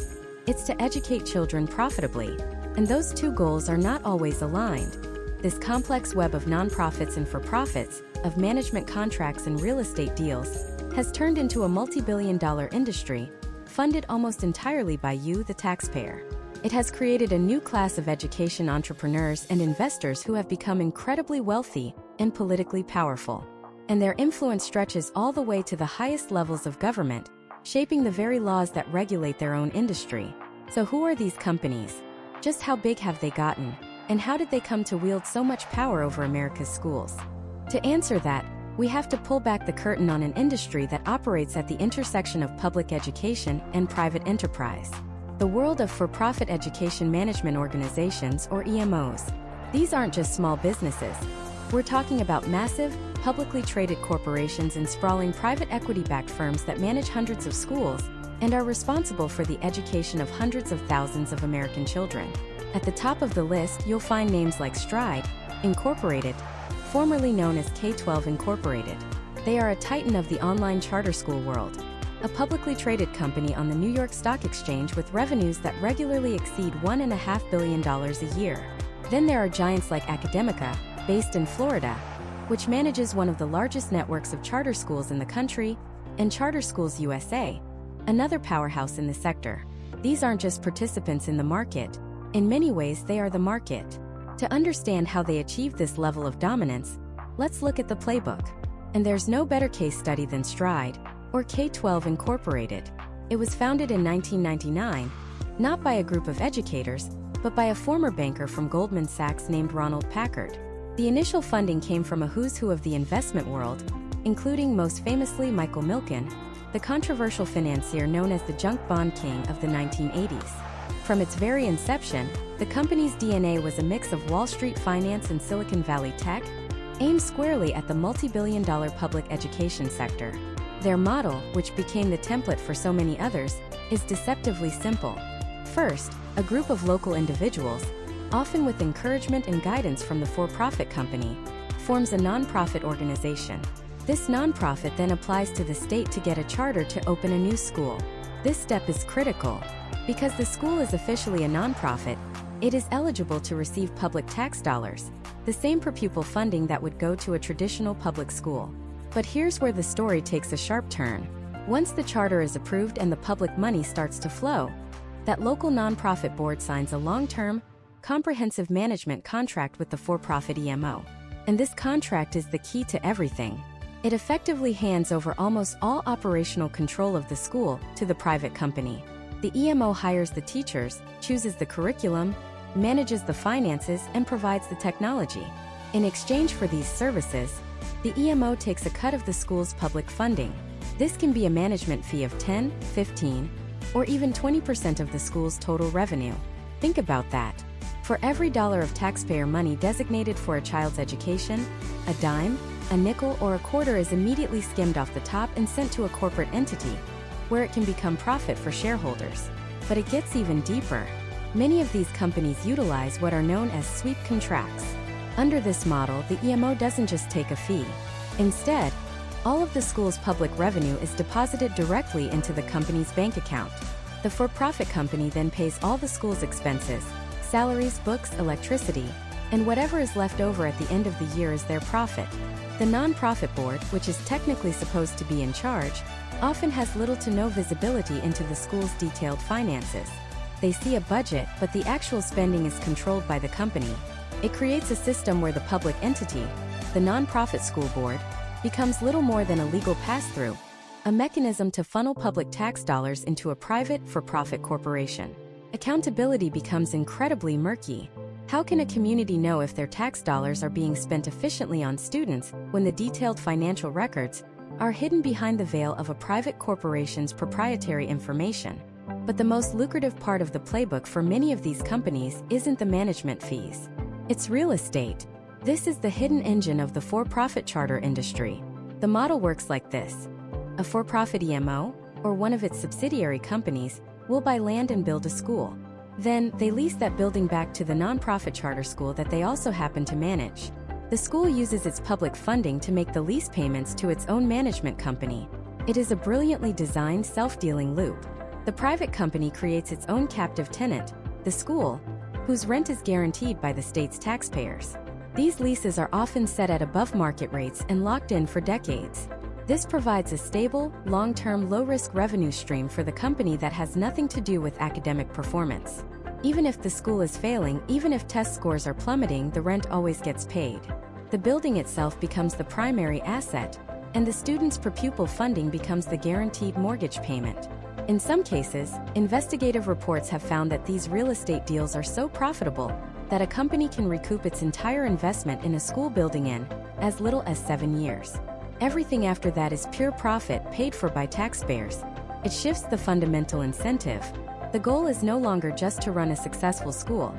It's to educate children profitably. And those two goals are not always aligned. This complex web of nonprofits and for-profits, of management contracts and real estate deals, has turned into a multi-billion-dollar industry, funded almost entirely by you, the taxpayer. It has created a new class of education entrepreneurs and investors who have become incredibly wealthy and politically powerful. And their influence stretches all the way to the highest levels of government, shaping the very laws that regulate their own industry. So who are these companies? Just how big have they gotten? And how did they come to wield so much power over America's schools? To answer that, we have to pull back the curtain on an industry that operates at the intersection of public education and private enterprise. The world of for-profit education management organizations, or EMOs. These aren't just small businesses. We're talking about massive, publicly traded corporations and sprawling private equity-backed firms that manage hundreds of schools and are responsible for the education of hundreds of thousands of American children. At the top of the list, you'll find names like Stride, Incorporated, formerly known as K-12 Incorporated. They are a titan of the online charter school world, a publicly traded company on the New York Stock Exchange with revenues that regularly exceed $1.5 billion a year. Then there are giants like Academica, based in Florida, which manages one of the largest networks of charter schools in the country, and Charter Schools USA, another powerhouse in the sector. These aren't just participants in the market. In many ways, they are the market. To understand how they achieve this level of dominance, let's look at the playbook. And there's no better case study than Stride, or K-12 Incorporated. It was founded in 1999, not by a group of educators, but by a former banker from Goldman Sachs named Ronald Packard. The initial funding came from a who's who of the investment world, including most famously Michael Milken, the controversial financier known as the junk bond king of the 1980s. From its very inception, the company's DNA was a mix of Wall Street finance and Silicon Valley tech, aimed squarely at the multi-billion-dollar public education sector. Their model, which became the template for so many others, is deceptively simple. First, a group of local individuals, often with encouragement and guidance from the for-profit company, forms a nonprofit organization. This nonprofit then applies to the state to get a charter to open a new school. This step is critical. Because the school is officially a nonprofit, it is eligible to receive public tax dollars, the same per-pupil funding that would go to a traditional public school. But here's where the story takes a sharp turn. Once the charter is approved and the public money starts to flow, that local nonprofit board signs a long-term, comprehensive management contract with the for-profit EMO. And this contract is the key to everything. It effectively hands over almost all operational control of the school to the private company. The EMO hires the teachers, chooses the curriculum, manages the finances, and provides the technology. In exchange for these services, the EMO takes a cut of the school's public funding. This can be a management fee of 10, 15, or even 20% of the school's total revenue. Think about that. For every dollar of taxpayer money designated for a child's education, a dime, a nickel, or a quarter is immediately skimmed off the top and sent to a corporate entity, where it can become profit for shareholders. But it gets even deeper. Many of these companies utilize what are known as sweep contracts. Under this model, the EMO doesn't just take a fee. Instead, All of the school's public revenue is deposited directly into the company's bank account. The for-profit company then pays all the school's expenses, salaries, books, electricity, and whatever is left over at the end of the year is their profit. The non-profit board, which is technically supposed to be in charge, often has little to no visibility into the school's detailed finances. They see a budget, but the actual spending is controlled by the company. It creates a system where the public entity, the non-profit school board, becomes little more than a legal pass-through, a mechanism to funnel public tax dollars into a private, for-profit corporation. Accountability becomes incredibly murky. How can a community know if their tax dollars are being spent efficiently on students when the detailed financial records are hidden behind the veil of a private corporation's proprietary information? But the most lucrative part of the playbook for many of these companies isn't the management fees. It's real estate. This is the hidden engine of the for-profit charter industry. The model works like this. A for-profit EMO, or one of its subsidiary companies, will buy land and build a school. Then, they lease that building back to the nonprofit charter school that they also happen to manage. The school uses its public funding to make the lease payments to its own management company. It is a brilliantly designed self-dealing loop. The private company creates its own captive tenant, the school, whose rent is guaranteed by the state's taxpayers. These leases are often set at above market rates and locked in for decades. This provides a stable, long-term, low-risk revenue stream for the company that has nothing to do with academic performance. Even if the school is failing, even if test scores are plummeting, the rent always gets paid. The building itself becomes the primary asset, and the student's per-pupil funding becomes the guaranteed mortgage payment. In some cases, investigative reports have found that these real estate deals are so profitable that a company can recoup its entire investment in a school building in as little as 7 years. Everything after that is pure profit paid for by taxpayers. It shifts the fundamental incentive. The goal is no longer just to run a successful school.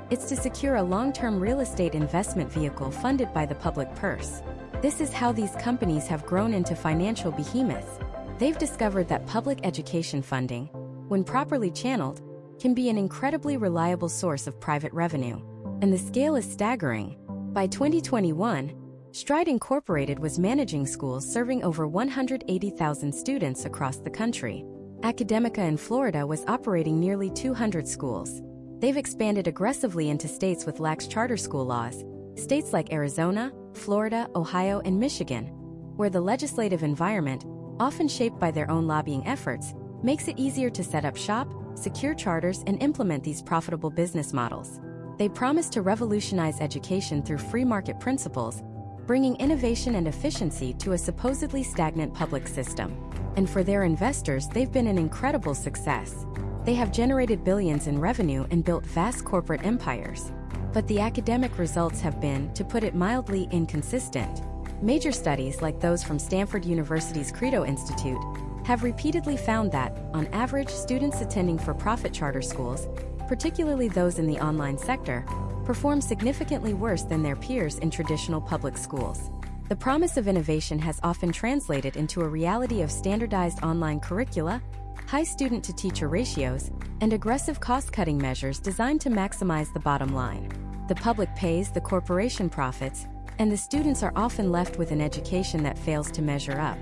It's to secure a long-term real estate investment vehicle funded by the public purse. This is how these companies have grown into financial behemoths. They've discovered that public education funding, when properly channeled, can be an incredibly reliable source of private revenue. And the scale is staggering. By 2021, Stride Incorporated was managing schools serving over 180,000 students across the country. Academica in Florida was operating nearly 200 schools. They've expanded aggressively into states with lax charter school laws, states like Arizona, Florida, Ohio, and Michigan, where the legislative environment, often shaped by their own lobbying efforts, makes it easier to set up shop, secure charters, and implement these profitable business models. They promise to revolutionize education through free market principles, bringing innovation and efficiency to a supposedly stagnant public system. And for their investors, they've been an incredible success. They have generated billions in revenue and built vast corporate empires. But the academic results have been, to put it mildly, inconsistent. Major studies like those from Stanford University's Credo Institute have repeatedly found that, on average, students attending for-profit charter schools, particularly those in the online sector, perform significantly worse than their peers in traditional public schools. The promise of innovation has often translated into a reality of standardized online curricula, high student-to-teacher ratios, and aggressive cost-cutting measures designed to maximize the bottom line. The public pays, the corporation profits, and the students are often left with an education that fails to measure up.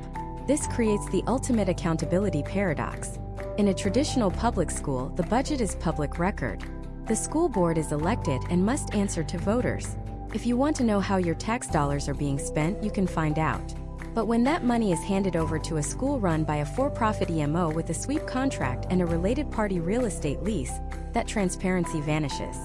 This creates the ultimate accountability paradox. In a traditional public school, the budget is public record. The school board is elected and must answer to voters. If you want to know how your tax dollars are being spent, you can find out. But when that money is handed over to a school run by a for-profit EMO with a sweep contract and a related party real estate lease, that transparency vanishes.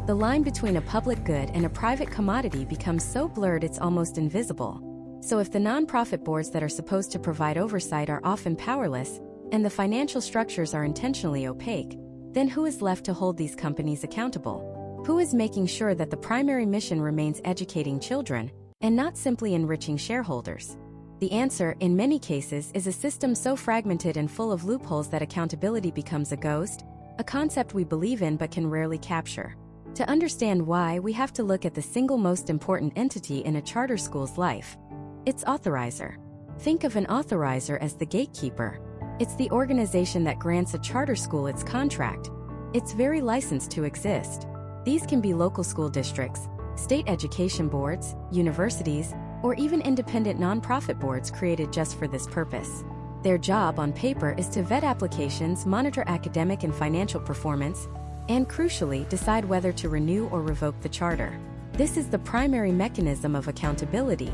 The line between a public good and a private commodity becomes so blurred it's almost invisible. So if the nonprofit boards that are supposed to provide oversight are often powerless, and the financial structures are intentionally opaque, then who is left to hold these companies accountable? Who is making sure that the primary mission remains educating children, and not simply enriching shareholders? The answer, in many cases, is a system so fragmented and full of loopholes that accountability becomes a ghost, a concept we believe in but can rarely capture. To understand why, we have to look at the single most important entity in a charter school's life: its authorizer. Think of an authorizer as the gatekeeper. It's the organization that grants a charter school its contract, its very license to exist. These can be local school districts, state education boards, universities, or even independent nonprofit boards created just for this purpose. Their job on paper is to vet applications, monitor academic and financial performance, and crucially, decide whether to renew or revoke the charter. This is the primary mechanism of accountability.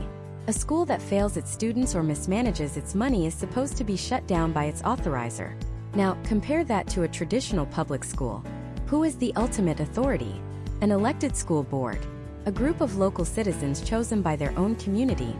A school that fails its students or mismanages its money is supposed to be shut down by its authorizer. Now, compare that to a traditional public school. Who is the ultimate authority? An elected school board, a group of local citizens chosen by their own community,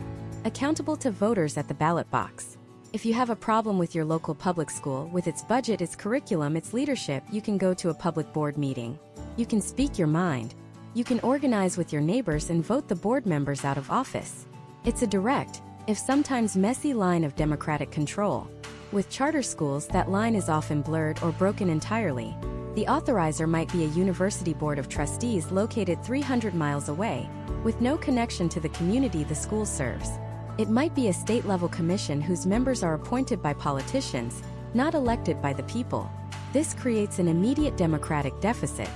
accountable to voters at the ballot box. If you have a problem with your local public school, with its budget, its curriculum, its leadership, you can go to a public board meeting. You can speak your mind. You can organize with your neighbors and vote the board members out of office. It's a direct, if sometimes messy, line of democratic control. With charter schools, that line is often blurred or broken entirely. The authorizer might be a university board of trustees located 300 miles away, with no connection to the community the school serves. It might be a state-level commission whose members are appointed by politicians, not elected by the people. This creates an immediate democratic deficit.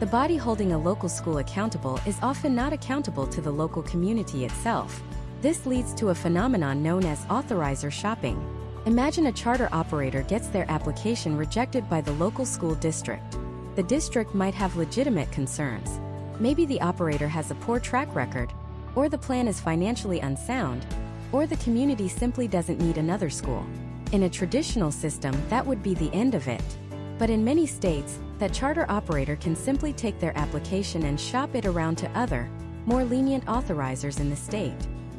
The body holding a local school accountable is often not accountable to the local community itself. This leads to a phenomenon known as authorizer shopping. Imagine a charter operator gets their application rejected by the local school district. The district might have legitimate concerns. Maybe the operator has a poor track record, or the plan is financially unsound, or the community simply doesn't need another school. In a traditional system, that would be the end of it. But in many states, that charter operator can simply take their application and shop it around to other, more lenient authorizers in the state.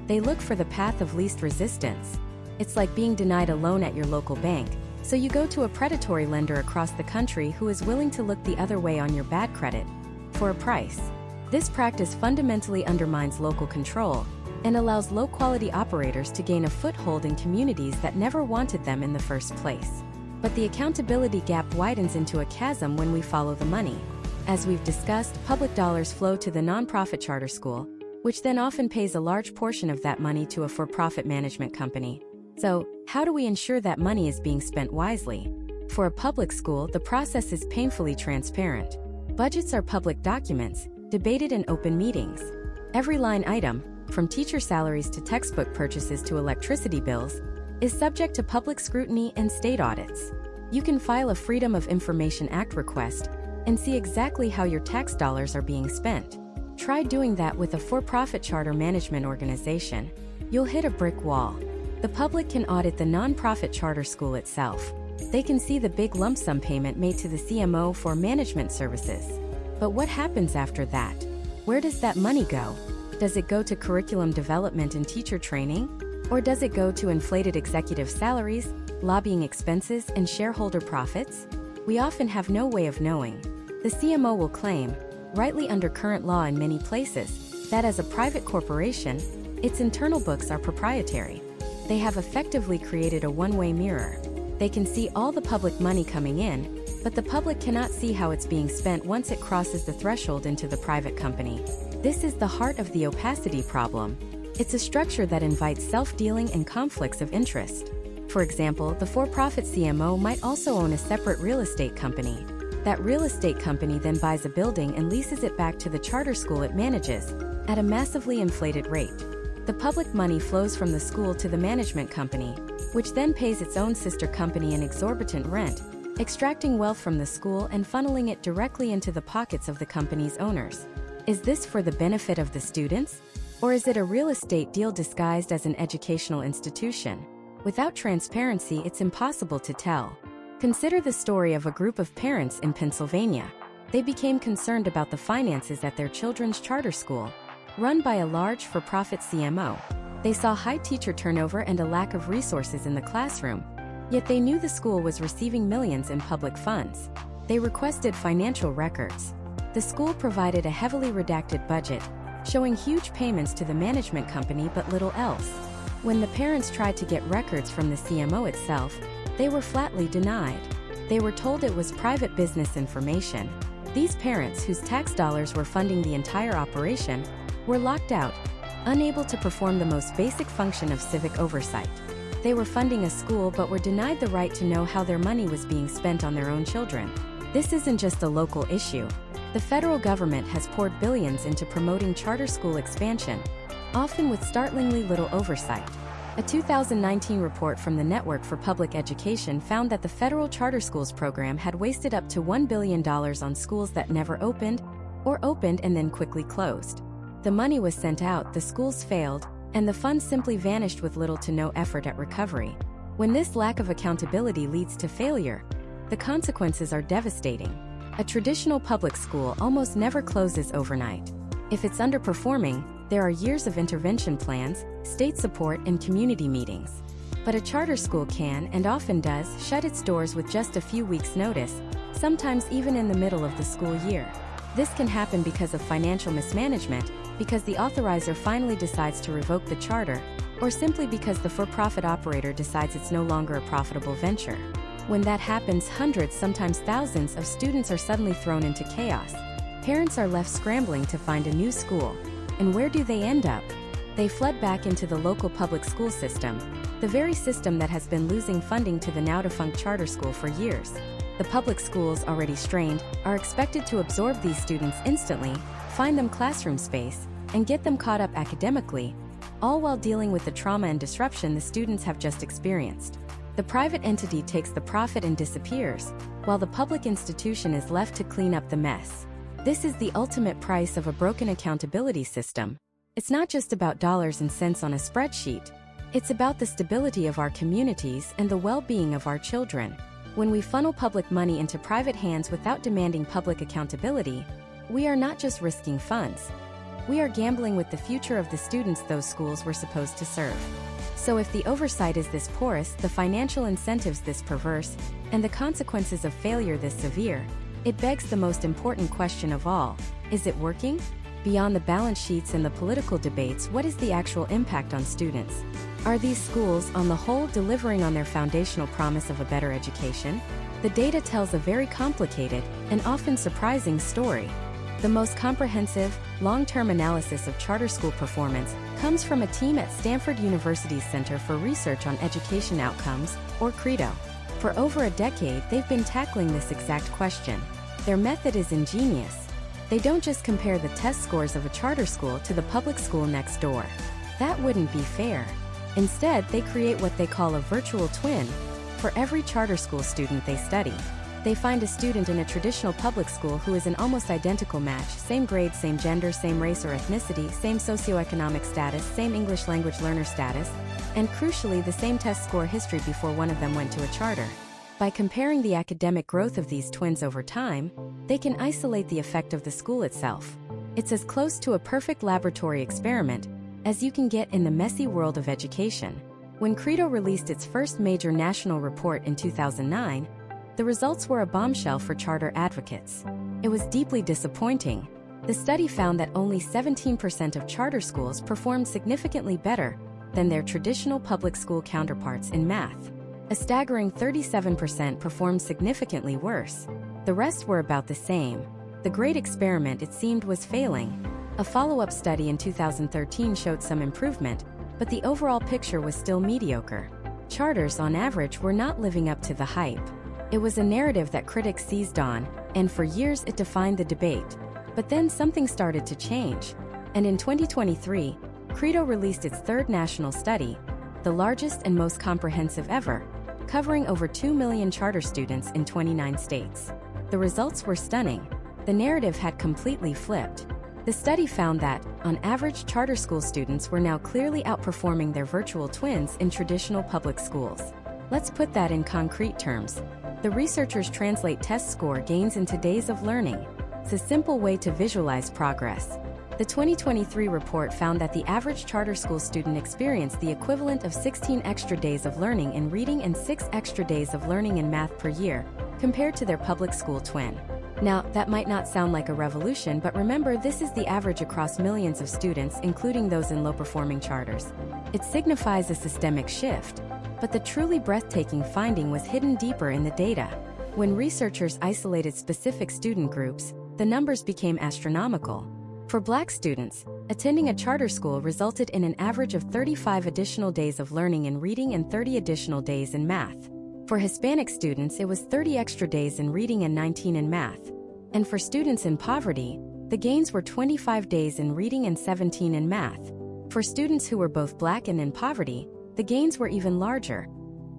They look for the path of least resistance. It's like being denied a loan at your local bank, so you go to a predatory lender across the country who is willing to look the other way on your bad credit for a price. This practice fundamentally undermines local control and allows low-quality operators to gain a foothold in communities that never wanted them in the first place. But the accountability gap widens into a chasm when we follow the money. As we've discussed, public dollars flow to the nonprofit charter school, which then often pays a large portion of that money to a for-profit management company. So, how do we ensure that money is being spent wisely? For a public school, the process is painfully transparent. Budgets are public documents, debated in open meetings. Every line item, from teacher salaries to textbook purchases to electricity bills, is subject to public scrutiny and state audits. You can file a Freedom of Information Act request and see exactly how your tax dollars are being spent. Try doing that with a for-profit charter management organization. You'll hit a brick wall. The public can audit the nonprofit charter school itself. They can see the big lump sum payment made to the CMO for management services. But what happens after that? Where does that money go? Does it go to curriculum development and teacher training? Or does it go to inflated executive salaries, lobbying expenses, and shareholder profits? We often have no way of knowing. The CMO will claim, rightly under current law in many places, that as a private corporation, its internal books are proprietary. They have effectively created a one-way mirror. They can see all the public money coming in, but the public cannot see how it's being spent once it crosses the threshold into the private company. This is the heart of the opacity problem. It's a structure that invites self-dealing and conflicts of interest. For example, the for-profit CMO might also own a separate real estate company. That real estate company then buys a building and leases it back to the charter school it manages, at a massively inflated rate. The public money flows from the school to the management company, which then pays its own sister company an exorbitant rent, extracting wealth from the school and funneling it directly into the pockets of the company's owners. Is this for the benefit of the students? Or is it a real estate deal disguised as an educational institution? Without transparency, it's impossible to tell. Consider the story of a group of parents in Pennsylvania. They became concerned about the finances at their children's charter school, run by a large for-profit CMO. They saw high teacher turnover and a lack of resources in the classroom, yet they knew the school was receiving millions in public funds. They requested financial records. The school provided a heavily redacted budget, showing huge payments to the management company but little else. When the parents tried to get records from the CMO itself, they were flatly denied. They were told it was private business information. These parents, whose tax dollars were funding the entire operation, were locked out, unable to perform the most basic function of civic oversight. They were funding a school but were denied the right to know how their money was being spent on their own children. This isn't just a local issue. The federal government has poured billions into promoting charter school expansion. often with startlingly little oversight. A 2019 report from the Network for Public Education found that the federal charter schools program had wasted up to $1 billion on schools that never opened, or opened and then quickly closed. The money was sent out, the schools failed, and the funds simply vanished with little to no effort at recovery. When this lack of accountability leads to failure, the consequences are devastating. A traditional public school almost never closes overnight. If it's underperforming, there are years of intervention plans, state support, and community meetings. But a charter school can, and often does, shut its doors with just a few weeks' notice, sometimes even in the middle of the school year. This can happen because of financial mismanagement, because the authorizer finally decides to revoke the charter, or simply because the for-profit operator decides it's no longer a profitable venture. When that happens, hundreds, sometimes thousands, of students are suddenly thrown into chaos. Parents are left scrambling to find a new school. And where do they end up? They flood back into the local public school system, the very system that has been losing funding to the now-defunct charter school for years. The public schools, already strained, are expected to absorb these students instantly, find them classroom space, and get them caught up academically, all while dealing with the trauma and disruption the students have just experienced. The private entity takes the profit and disappears, while the public institution is left to clean up the mess. This is the ultimate price of a broken accountability system. It's not just about dollars and cents on a spreadsheet. It's about the stability of our communities and the well-being of our children. When we funnel public money into private hands without demanding public accountability, we are not just risking funds. We are gambling with the future of the students those schools were supposed to serve. So if the oversight is this porous, the financial incentives this perverse, and the consequences of failure this severe, it begs the most important question of all: is it working? Beyond the balance sheets and the political debates, what is the actual impact on students? Are these schools, on the whole, delivering on their foundational promise of a better education? The data tells a very complicated and often surprising story. The most comprehensive, long-term analysis of charter school performance comes from a team at Stanford University's Center for Research on Education Outcomes, or CREDO. For over a decade, they've been tackling this exact question. Their method is ingenious. They don't just compare the test scores of a charter school to the public school next door. That wouldn't be fair. Instead, they create what they call a virtual twin for every charter school student they study. They find a student in a traditional public school who is an almost identical match, same grade, same gender, same race or ethnicity, same socioeconomic status, same English language learner status, and crucially the same test score history before one of them went to a charter. By comparing the academic growth of these twins over time, they can isolate the effect of the school itself. It's as close to a perfect laboratory experiment as you can get in the messy world of education. When CREDO released its first major national report in 2009, the results were a bombshell for charter advocates. It was deeply disappointing. The study found that only 17% of charter schools performed significantly better than their traditional public school counterparts in math. A staggering 37% performed significantly worse. The rest were about the same. The great experiment, it seemed, was failing. A follow-up study in 2013 showed some improvement, but the overall picture was still mediocre. Charters, on average, were not living up to the hype. It was a narrative that critics seized on, and for years it defined the debate. But then something started to change. And in 2023, CREDO released its third national study, the largest and most comprehensive ever, covering over 2 million charter students in 29 states. The results were stunning. The narrative had completely flipped. The study found that, on average, charter school students were now clearly outperforming their virtual twins in traditional public schools. Let's put that in concrete terms. The researchers translate test score gains into days of learning. It's a simple way to visualize progress. The 2023 report found that the average charter school student experienced the equivalent of 16 extra days of learning in reading and 6 extra days of learning in math per year, compared to their public school twin. Now, that might not sound like a revolution, but remember, this is the average across millions of students, including those in low-performing charters. It signifies a systemic shift. But the truly breathtaking finding was hidden deeper in the data. When researchers isolated specific student groups, the numbers became astronomical. For Black students, attending a charter school resulted in an average of 35 additional days of learning in reading and 30 additional days in math. For Hispanic students, it was 30 extra days in reading and 19 in math. And for students in poverty, the gains were 25 days in reading and 17 in math. For students who were both Black and in poverty, the gains were even larger.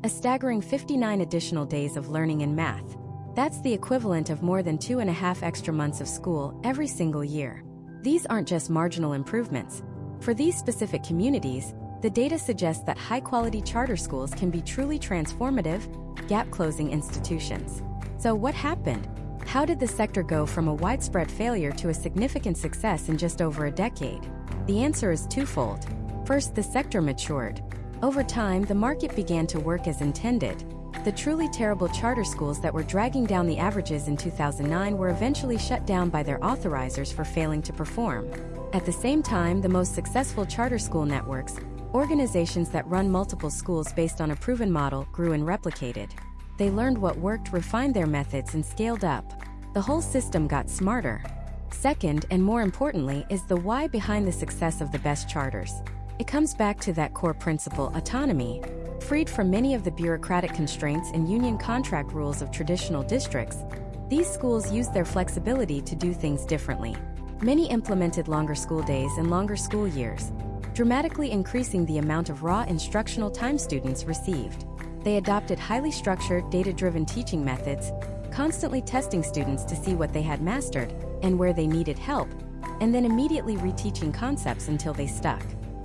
A staggering 59 additional days of learning in math. That's the equivalent of more than 2.5 extra months of school every single year. These aren't just marginal improvements. For these specific communities, the data suggests that high-quality charter schools can be truly transformative, gap-closing institutions. So what happened? How did the sector go from a widespread failure to a significant success in just over a decade? The answer is twofold. First, the sector matured. Over time, the market began to work as intended. The truly terrible charter schools that were dragging down the averages in 2009 were eventually shut down by their authorizers for failing to perform. At the same time, the most successful charter school networks, organizations that run multiple schools based on a proven model, grew and replicated. They learned what worked, refined their methods, and scaled up. The whole system got smarter. Second, and more importantly, is the why behind the success of the best charters. It comes back to that core principle, autonomy. Freed from many of the bureaucratic constraints and union contract rules of traditional districts, these schools used their flexibility to do things differently. Many implemented longer school days and longer school years, dramatically increasing the amount of raw instructional time students received. They adopted highly structured, data-driven teaching methods, constantly testing students to see what they had mastered and where they needed help, and then immediately reteaching concepts until they stuck.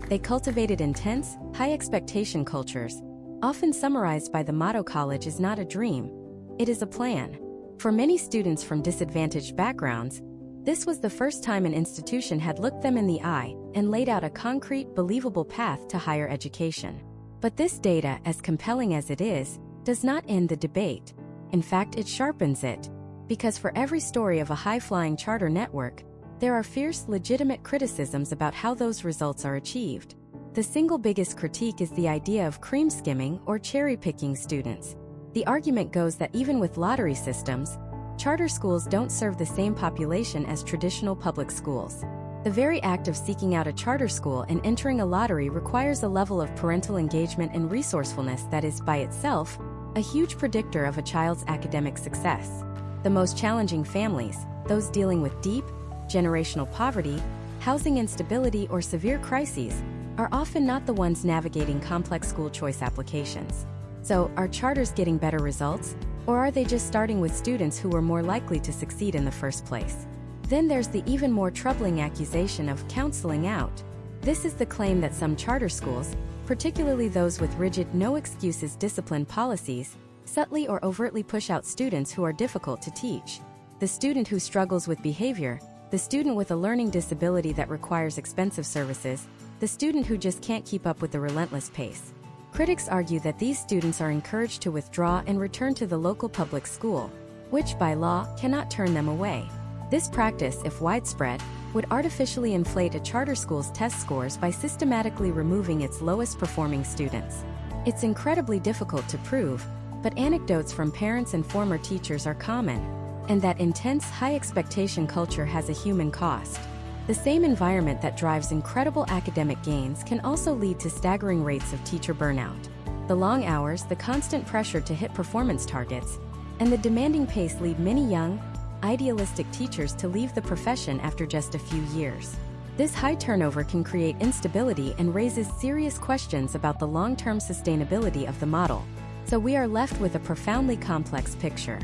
They cultivated intense, high-expectation cultures, often summarized by the motto, "College is not a dream, it is a plan." For many students from disadvantaged backgrounds, this was the first time an institution had looked them in the eye and laid out a concrete, believable path to higher education. But this data, as compelling as it is, does not end the debate. In fact, it sharpens it. Because for every story of a high-flying charter network, there are fierce, legitimate criticisms about how those results are achieved. The single biggest critique is the idea of cream skimming or cherry-picking students. The argument goes that even with lottery systems, charter schools don't serve the same population as traditional public schools. The very act of seeking out a charter school and entering a lottery requires a level of parental engagement and resourcefulness that is, by itself, a huge predictor of a child's academic success. The most challenging families, those dealing with deep, generational poverty, housing instability, or severe crises, are often not the ones navigating complex school choice applications. So, are charters getting better results, or are they just starting with students who were more likely to succeed in the first place? Then there's the even more troubling accusation of counseling out. This is the claim that some charter schools, particularly those with rigid no-excuses discipline policies, subtly or overtly push out students who are difficult to teach. The student who struggles with behavior, the student with a learning disability that requires expensive services, the student who just can't keep up with the relentless pace. Critics argue that these students are encouraged to withdraw and return to the local public school, which by law cannot turn them away. This practice, if widespread, would artificially inflate a charter school's test scores by systematically removing its lowest performing students. It's incredibly difficult to prove, but anecdotes from parents and former teachers are common, and that intense, high-expectation culture has a human cost. The same environment that drives incredible academic gains can also lead to staggering rates of teacher burnout. The long hours, the constant pressure to hit performance targets, and the demanding pace lead many young, idealistic teachers to leave the profession after just a few years. This high turnover can create instability and raises serious questions about the long-term sustainability of the model. So we are left with a profoundly complex picture.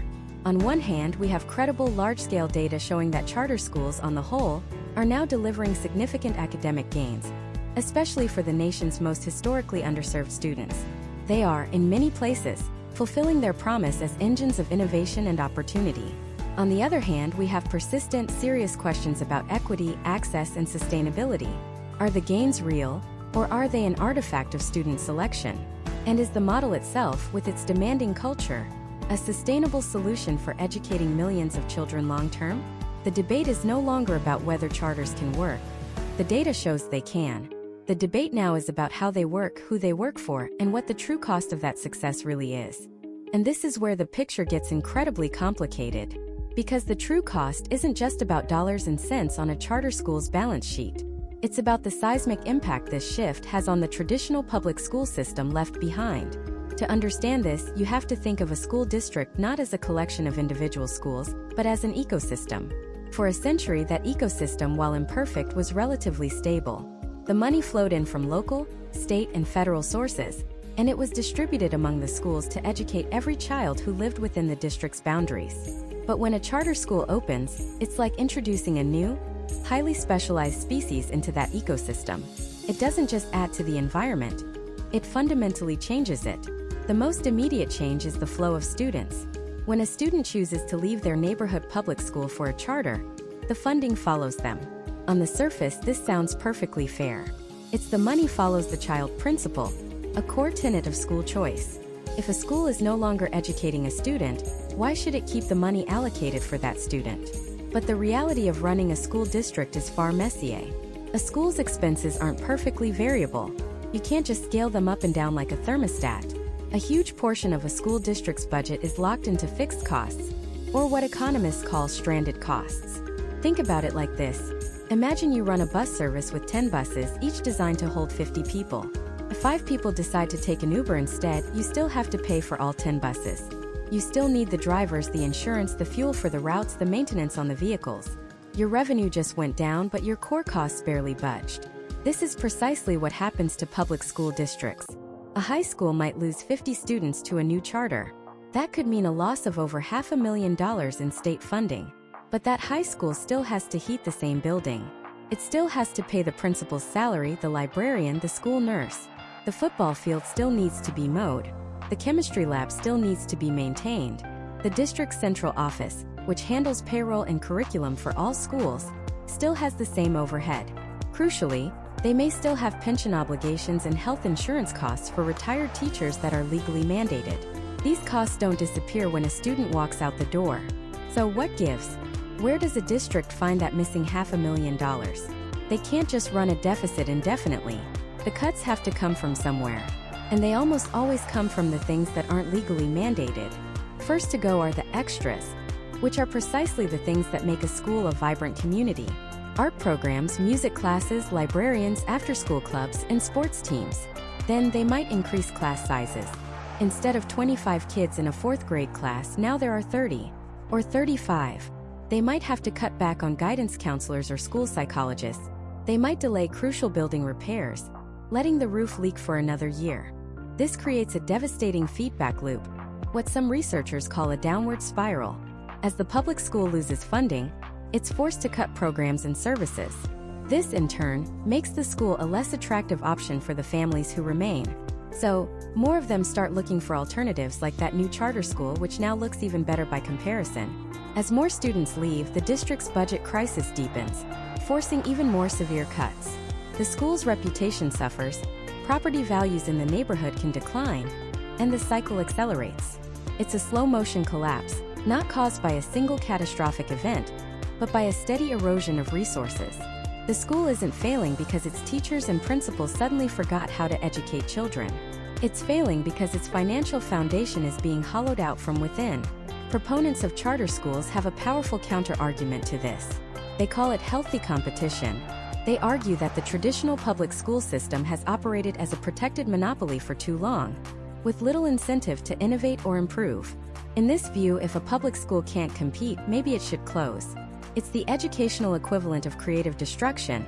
On one hand, we have credible large-scale data showing that charter schools, on the whole, are now delivering significant academic gains, especially for the nation's most historically underserved students. They are, in many places, fulfilling their promise as engines of innovation and opportunity. On the other hand, we have persistent, serious questions about equity, access, and sustainability. Are the gains real, or are they an artifact of student selection? And is the model itself, with its demanding culture, a sustainable solution for educating millions of children long-term? The debate is no longer about whether charters can work. The data shows they can. The debate now is about how they work, who they work for, and what the true cost of that success really is. And this is where the picture gets incredibly complicated. Because the true cost isn't just about dollars and cents on a charter school's balance sheet. It's about the seismic impact this shift has on the traditional public school system left behind. To understand this, you have to think of a school district not as a collection of individual schools, but as an ecosystem. For a century, that ecosystem, while imperfect, was relatively stable. The money flowed in from local, state, and federal sources, and it was distributed among the schools to educate every child who lived within the district's boundaries. But when a charter school opens, it's like introducing a new, highly specialized species into that ecosystem. It doesn't just add to the environment, it fundamentally changes it. The most immediate change is the flow of students. When a student chooses to leave their neighborhood public school for a charter, the funding follows them. On the surface, this sounds perfectly fair. It's the money follows the child principle, a core tenet of school choice. If a school is no longer educating a student, why should it keep the money allocated for that student? But the reality of running a school district is far messier. A school's expenses aren't perfectly variable. You can't just scale them up and down like a thermostat. A huge portion of a school district's budget is locked into fixed costs, or what economists call stranded costs. Think about it like this. Imagine you run a bus service with 10 buses, each designed to hold 50 people. If 5 people decide to take an Uber instead, you still have to pay for all 10 buses. You still need the drivers, the insurance, the fuel for the routes, the maintenance on the vehicles. Your revenue just went down, but your core costs barely budged. This is precisely what happens to public school districts. A high school might lose 50 students to a new charter. That could mean a loss of over $500,000 in state funding. But that high school still has to heat the same building. It still has to pay the principal's salary, the librarian, the school nurse. The football field still needs to be mowed. The chemistry lab still needs to be maintained. The district's central office, which handles payroll and curriculum for all schools, still has the same overhead. Crucially, they may still have pension obligations and health insurance costs for retired teachers that are legally mandated. These costs don't disappear when a student walks out the door. So what gives? Where does a district find that missing $500,000? They can't just run a deficit indefinitely. The cuts have to come from somewhere. And they almost always come from the things that aren't legally mandated. First to go are the extras, which are precisely the things that make a school a vibrant community. Art programs, music classes, librarians, after-school clubs, and sports teams. Then they might increase class sizes. Instead of 25 kids in a 4th grade class, now there are 30 or 35. They might have to cut back on guidance counselors or school psychologists. They might delay crucial building repairs, letting the roof leak for another year. This creates a devastating feedback loop, what some researchers call a downward spiral. As the public school loses funding, it's forced to cut programs and services. This, in turn, makes the school a less attractive option for the families who remain. So, more of them start looking for alternatives like that new charter school, which now looks even better by comparison. As more students leave, the district's budget crisis deepens, forcing even more severe cuts. The school's reputation suffers, property values in the neighborhood can decline, and the cycle accelerates. It's a slow-motion collapse, not caused by a single catastrophic event, but by a steady erosion of resources. The school isn't failing because its teachers and principals suddenly forgot how to educate children. It's failing because its financial foundation is being hollowed out from within. Proponents of charter schools have a powerful counter-argument to this. They call it healthy competition. They argue that the traditional public school system has operated as a protected monopoly for too long, with little incentive to innovate or improve. In this view, if a public school can't compete, maybe it should close. It's the educational equivalent of creative destruction,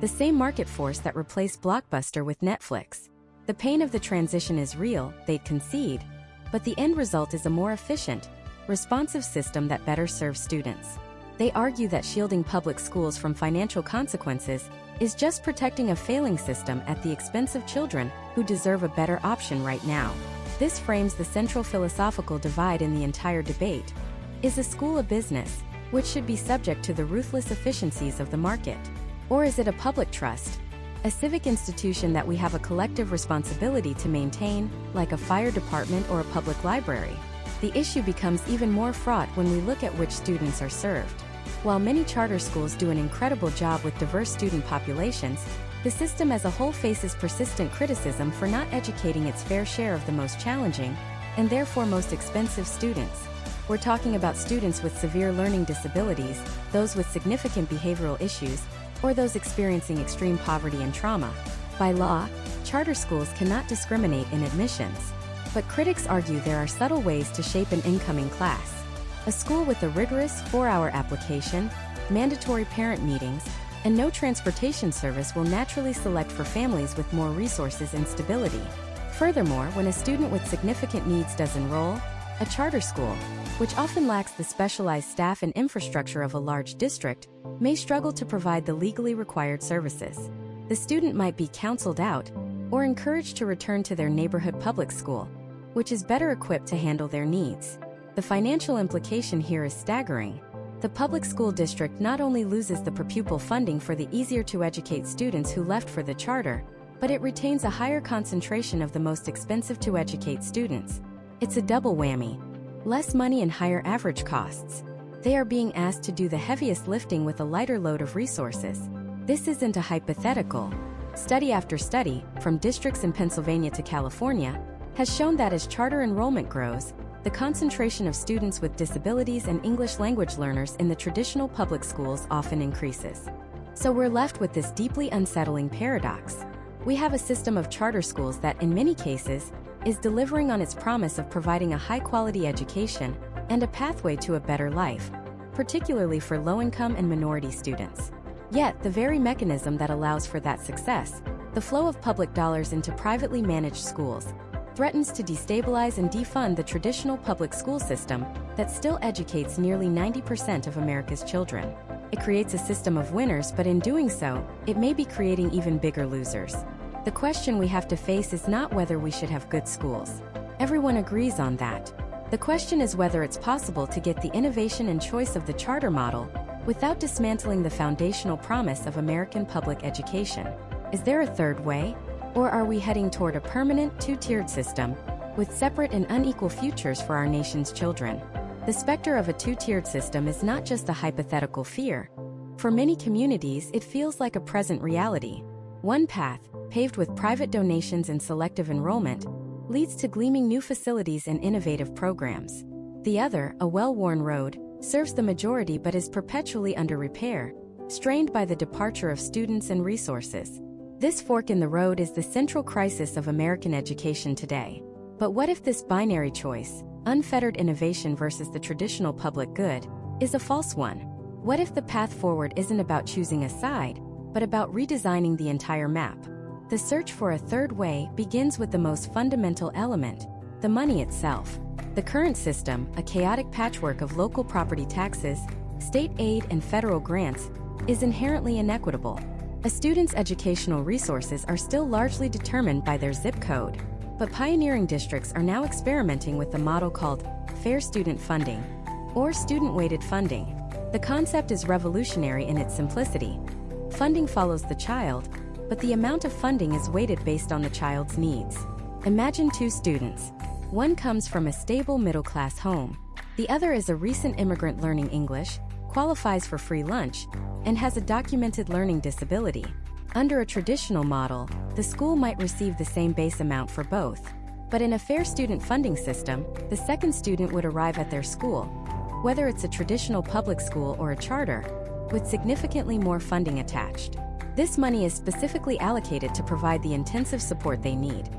the same market force that replaced Blockbuster with Netflix. The pain of the transition is real, they'd concede, but the end result is a more efficient, responsive system that better serves students. They argue that shielding public schools from financial consequences is just protecting a failing system at the expense of children who deserve a better option right now. This frames the central philosophical divide in the entire debate. Is a school a business, which should be subject to the ruthless efficiencies of the market? Or is it a public trust, a civic institution that we have a collective responsibility to maintain, like a fire department or a public library? The issue becomes even more fraught when we look at which students are served. While many charter schools do an incredible job with diverse student populations, the system as a whole faces persistent criticism for not educating its fair share of the most challenging, and therefore most expensive students. We're talking about students with severe learning disabilities, those with significant behavioral issues, or those experiencing extreme poverty and trauma. By law, charter schools cannot discriminate in admissions. But critics argue there are subtle ways to shape an incoming class. A school with a rigorous 4-hour application, mandatory parent meetings, and no transportation service will naturally select for families with more resources and stability. Furthermore, when a student with significant needs does enroll, a charter school, which often lacks the specialized staff and infrastructure of a large district, may struggle to provide the legally required services. The student might be counseled out or encouraged to return to their neighborhood public school, which is better equipped to handle their needs. The financial implication here is staggering. The public school district not only loses the per-pupil funding for the easier-to-educate students who left for the charter, but it retains a higher concentration of the most expensive-to-educate students. It's a double whammy. Less money and higher average costs. They are being asked to do the heaviest lifting with a lighter load of resources. This isn't a hypothetical. Study after study, from districts in Pennsylvania to California, has shown that as charter enrollment grows, the concentration of students with disabilities and English language learners in the traditional public schools often increases. So we're left with this deeply unsettling paradox. We have a system of charter schools that, in many cases, is delivering on its promise of providing a high-quality education and a pathway to a better life, particularly for low-income and minority students. Yet, the very mechanism that allows for that success, the flow of public dollars into privately managed schools, threatens to destabilize and defund the traditional public school system that still educates nearly 90% of America's children. It creates a system of winners, but in doing so, it may be creating even bigger losers. The question we have to face is not whether we should have good schools. Everyone agrees on that. The question is whether it's possible to get the innovation and choice of the charter model without dismantling the foundational promise of American public education. Is there a third way? Or are we heading toward a permanent, two-tiered system with separate and unequal futures for our nation's children? The specter of a two-tiered system is not just a hypothetical fear. For many communities, it feels like a present reality. One path, paved with private donations and selective enrollment, leads to gleaming new facilities and innovative programs. The other, a well-worn road, serves the majority but is perpetually under repair, strained by the departure of students and resources. This fork in the road is the central crisis of American education today. But what if this binary choice, unfettered innovation versus the traditional public good, is a false one? What if the path forward isn't about choosing a side, but about redesigning the entire map? The search for a third way begins with the most fundamental element, the money itself. The current system, a chaotic patchwork of local property taxes, state aid, and federal grants, is inherently inequitable. A student's educational resources are still largely determined by their zip code, but pioneering districts are now experimenting with the model called fair student funding, or student-weighted funding. The concept is revolutionary in its simplicity. Funding follows the child, but the amount of funding is weighted based on the child's needs. Imagine two students. One comes from a stable middle-class home. The other is a recent immigrant learning English, qualifies for free lunch, and has a documented learning disability. Under a traditional model, the school might receive the same base amount for both. But in a fair student funding system, the second student would arrive at their school, whether it's a traditional public school or a charter, with significantly more funding attached. This money is specifically allocated to provide the intensive support they need.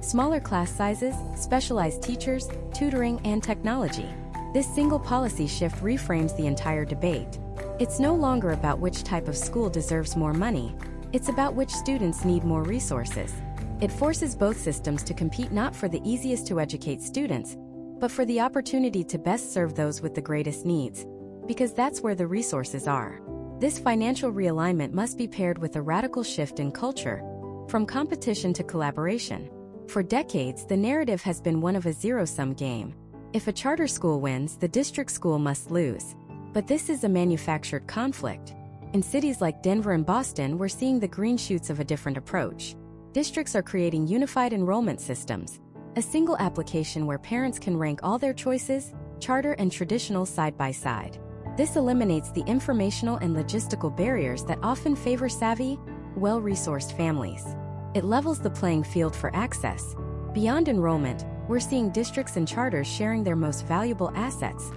Smaller class sizes, specialized teachers, tutoring, and technology. This single policy shift reframes the entire debate. It's no longer about which type of school deserves more money. It's about which students need more resources. It forces both systems to compete not for the easiest to educate students, but for the opportunity to best serve those with the greatest needs, because that's where the resources are. This financial realignment must be paired with a radical shift in culture, from competition to collaboration. For decades, the narrative has been one of a zero-sum game. If a charter school wins, the district school must lose. But this is a manufactured conflict. In cities like Denver and Boston, we're seeing the green shoots of a different approach. Districts are creating unified enrollment systems, a single application where parents can rank all their choices, charter and traditional side by side. This eliminates the informational and logistical barriers that often favor savvy, well-resourced families. It levels the playing field for access. Beyond enrollment, we're seeing districts and charters sharing their most valuable assets,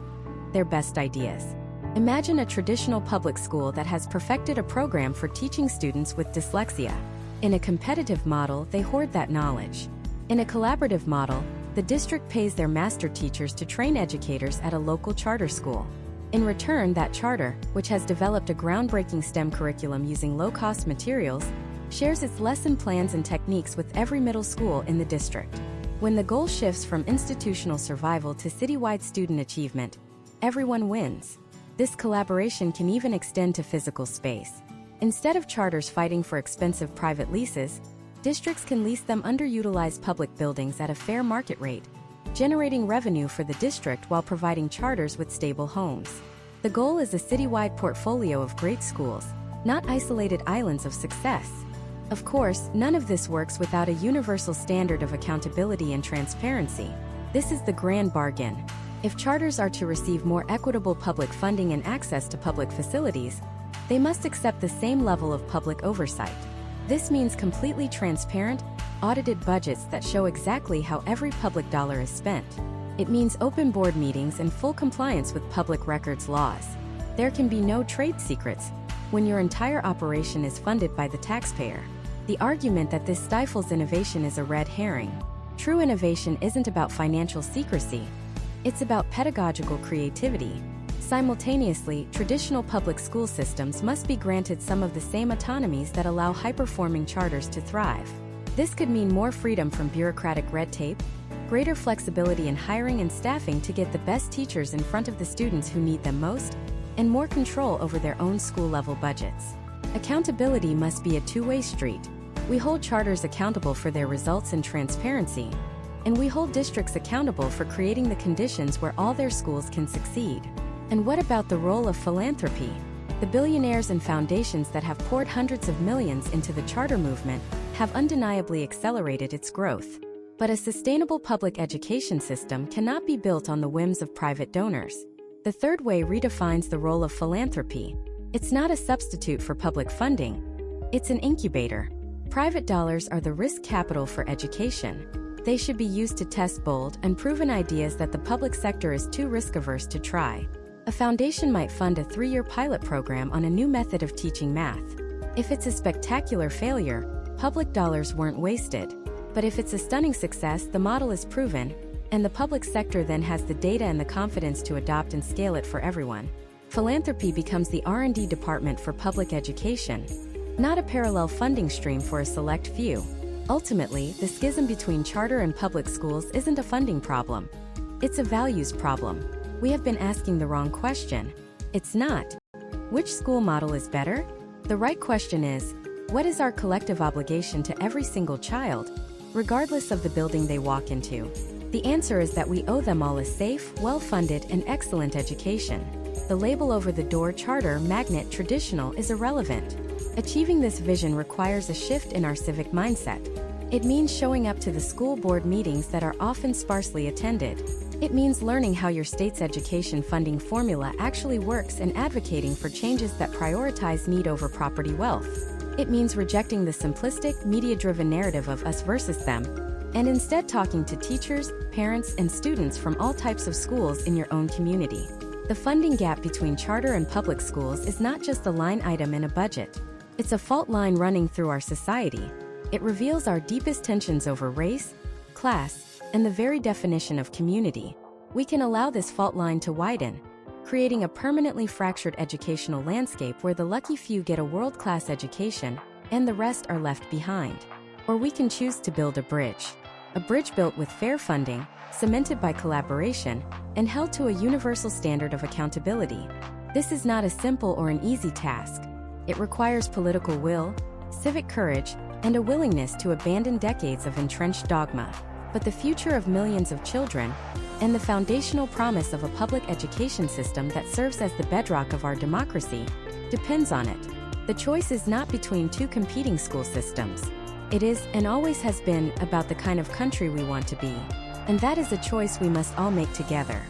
their best ideas. Imagine a traditional public school that has perfected a program for teaching students with dyslexia. In a competitive model, they hoard that knowledge. In a collaborative model, the district pays their master teachers to train educators at a local charter school. In return, that charter, which has developed a groundbreaking STEM curriculum using low-cost materials, shares its lesson plans and techniques with every middle school in the district. When the goal shifts from institutional survival to citywide student achievement, everyone wins. This collaboration can even extend to physical space. Instead of charters fighting for expensive private leases, districts can lease them underutilized public buildings at a fair market rate, generating revenue for the district while providing charters with stable homes. The goal is a citywide portfolio of great schools, not isolated islands of success. Of course, none of this works without a universal standard of accountability and transparency. This is the grand bargain. If charters are to receive more equitable public funding and access to public facilities, they must accept the same level of public oversight. This means completely transparent, audited budgets that show exactly how every public dollar is spent. It means open board meetings and full compliance with public records laws. There can be no trade secrets when your entire operation is funded by the taxpayer. The argument that this stifles innovation is a red herring. True innovation isn't about financial secrecy. It's about pedagogical creativity. Simultaneously, traditional public school systems must be granted some of the same autonomies that allow high-performing charters to thrive. This could mean more freedom from bureaucratic red tape, greater flexibility in hiring and staffing to get the best teachers in front of the students who need them most, and more control over their own school-level budgets. Accountability must be a two-way street. We hold charters accountable for their results and transparency, and we hold districts accountable for creating the conditions where all their schools can succeed. And what about the role of philanthropy? The billionaires and foundations that have poured hundreds of millions into the charter movement have undeniably accelerated its growth. But a sustainable public education system cannot be built on the whims of private donors. The third way redefines the role of philanthropy. It's not a substitute for public funding. It's an incubator. Private dollars are the risk capital for education. They should be used to test bold and proven ideas that the public sector is too risk-averse to try. A foundation might fund a 3-year pilot program on a new method of teaching math. If it's a spectacular failure, public dollars weren't wasted. But if it's a stunning success, the model is proven, and the public sector then has the data and the confidence to adopt and scale it for everyone. Philanthropy becomes the R&D department for public education, not a parallel funding stream for a select few. Ultimately, the schism between charter and public schools isn't a funding problem. It's a values problem. We have been asking the wrong question. It's not, which school model is better? The right question is, what is our collective obligation to every single child, regardless of the building they walk into? The answer is that we owe them all a safe, well-funded, and excellent education. The label over the door charter, magnet, traditional is irrelevant. Achieving this vision requires a shift in our civic mindset. It means showing up to the school board meetings that are often sparsely attended. It means learning how your state's education funding formula actually works and advocating for changes that prioritize need over property wealth. It means rejecting the simplistic, media-driven narrative of us versus them, and instead talking to teachers, parents, and students from all types of schools in your own community. The funding gap between charter and public schools is not just a line item in a budget. It's a fault line running through our society. It reveals our deepest tensions over race, class, and the very definition of community. We can allow this fault line to widen, creating a permanently fractured educational landscape where the lucky few get a world-class education and the rest are left behind. Or we can choose to build a bridge built with fair funding, cemented by collaboration, and held to a universal standard of accountability. This is not a simple or an easy task. It requires political will, civic courage, and a willingness to abandon decades of entrenched dogma. But the future of millions of children, and the foundational promise of a public education system that serves as the bedrock of our democracy, depends on it. The choice is not between two competing school systems. It is, and always has been, about the kind of country we want to be. And that is a choice we must all make together.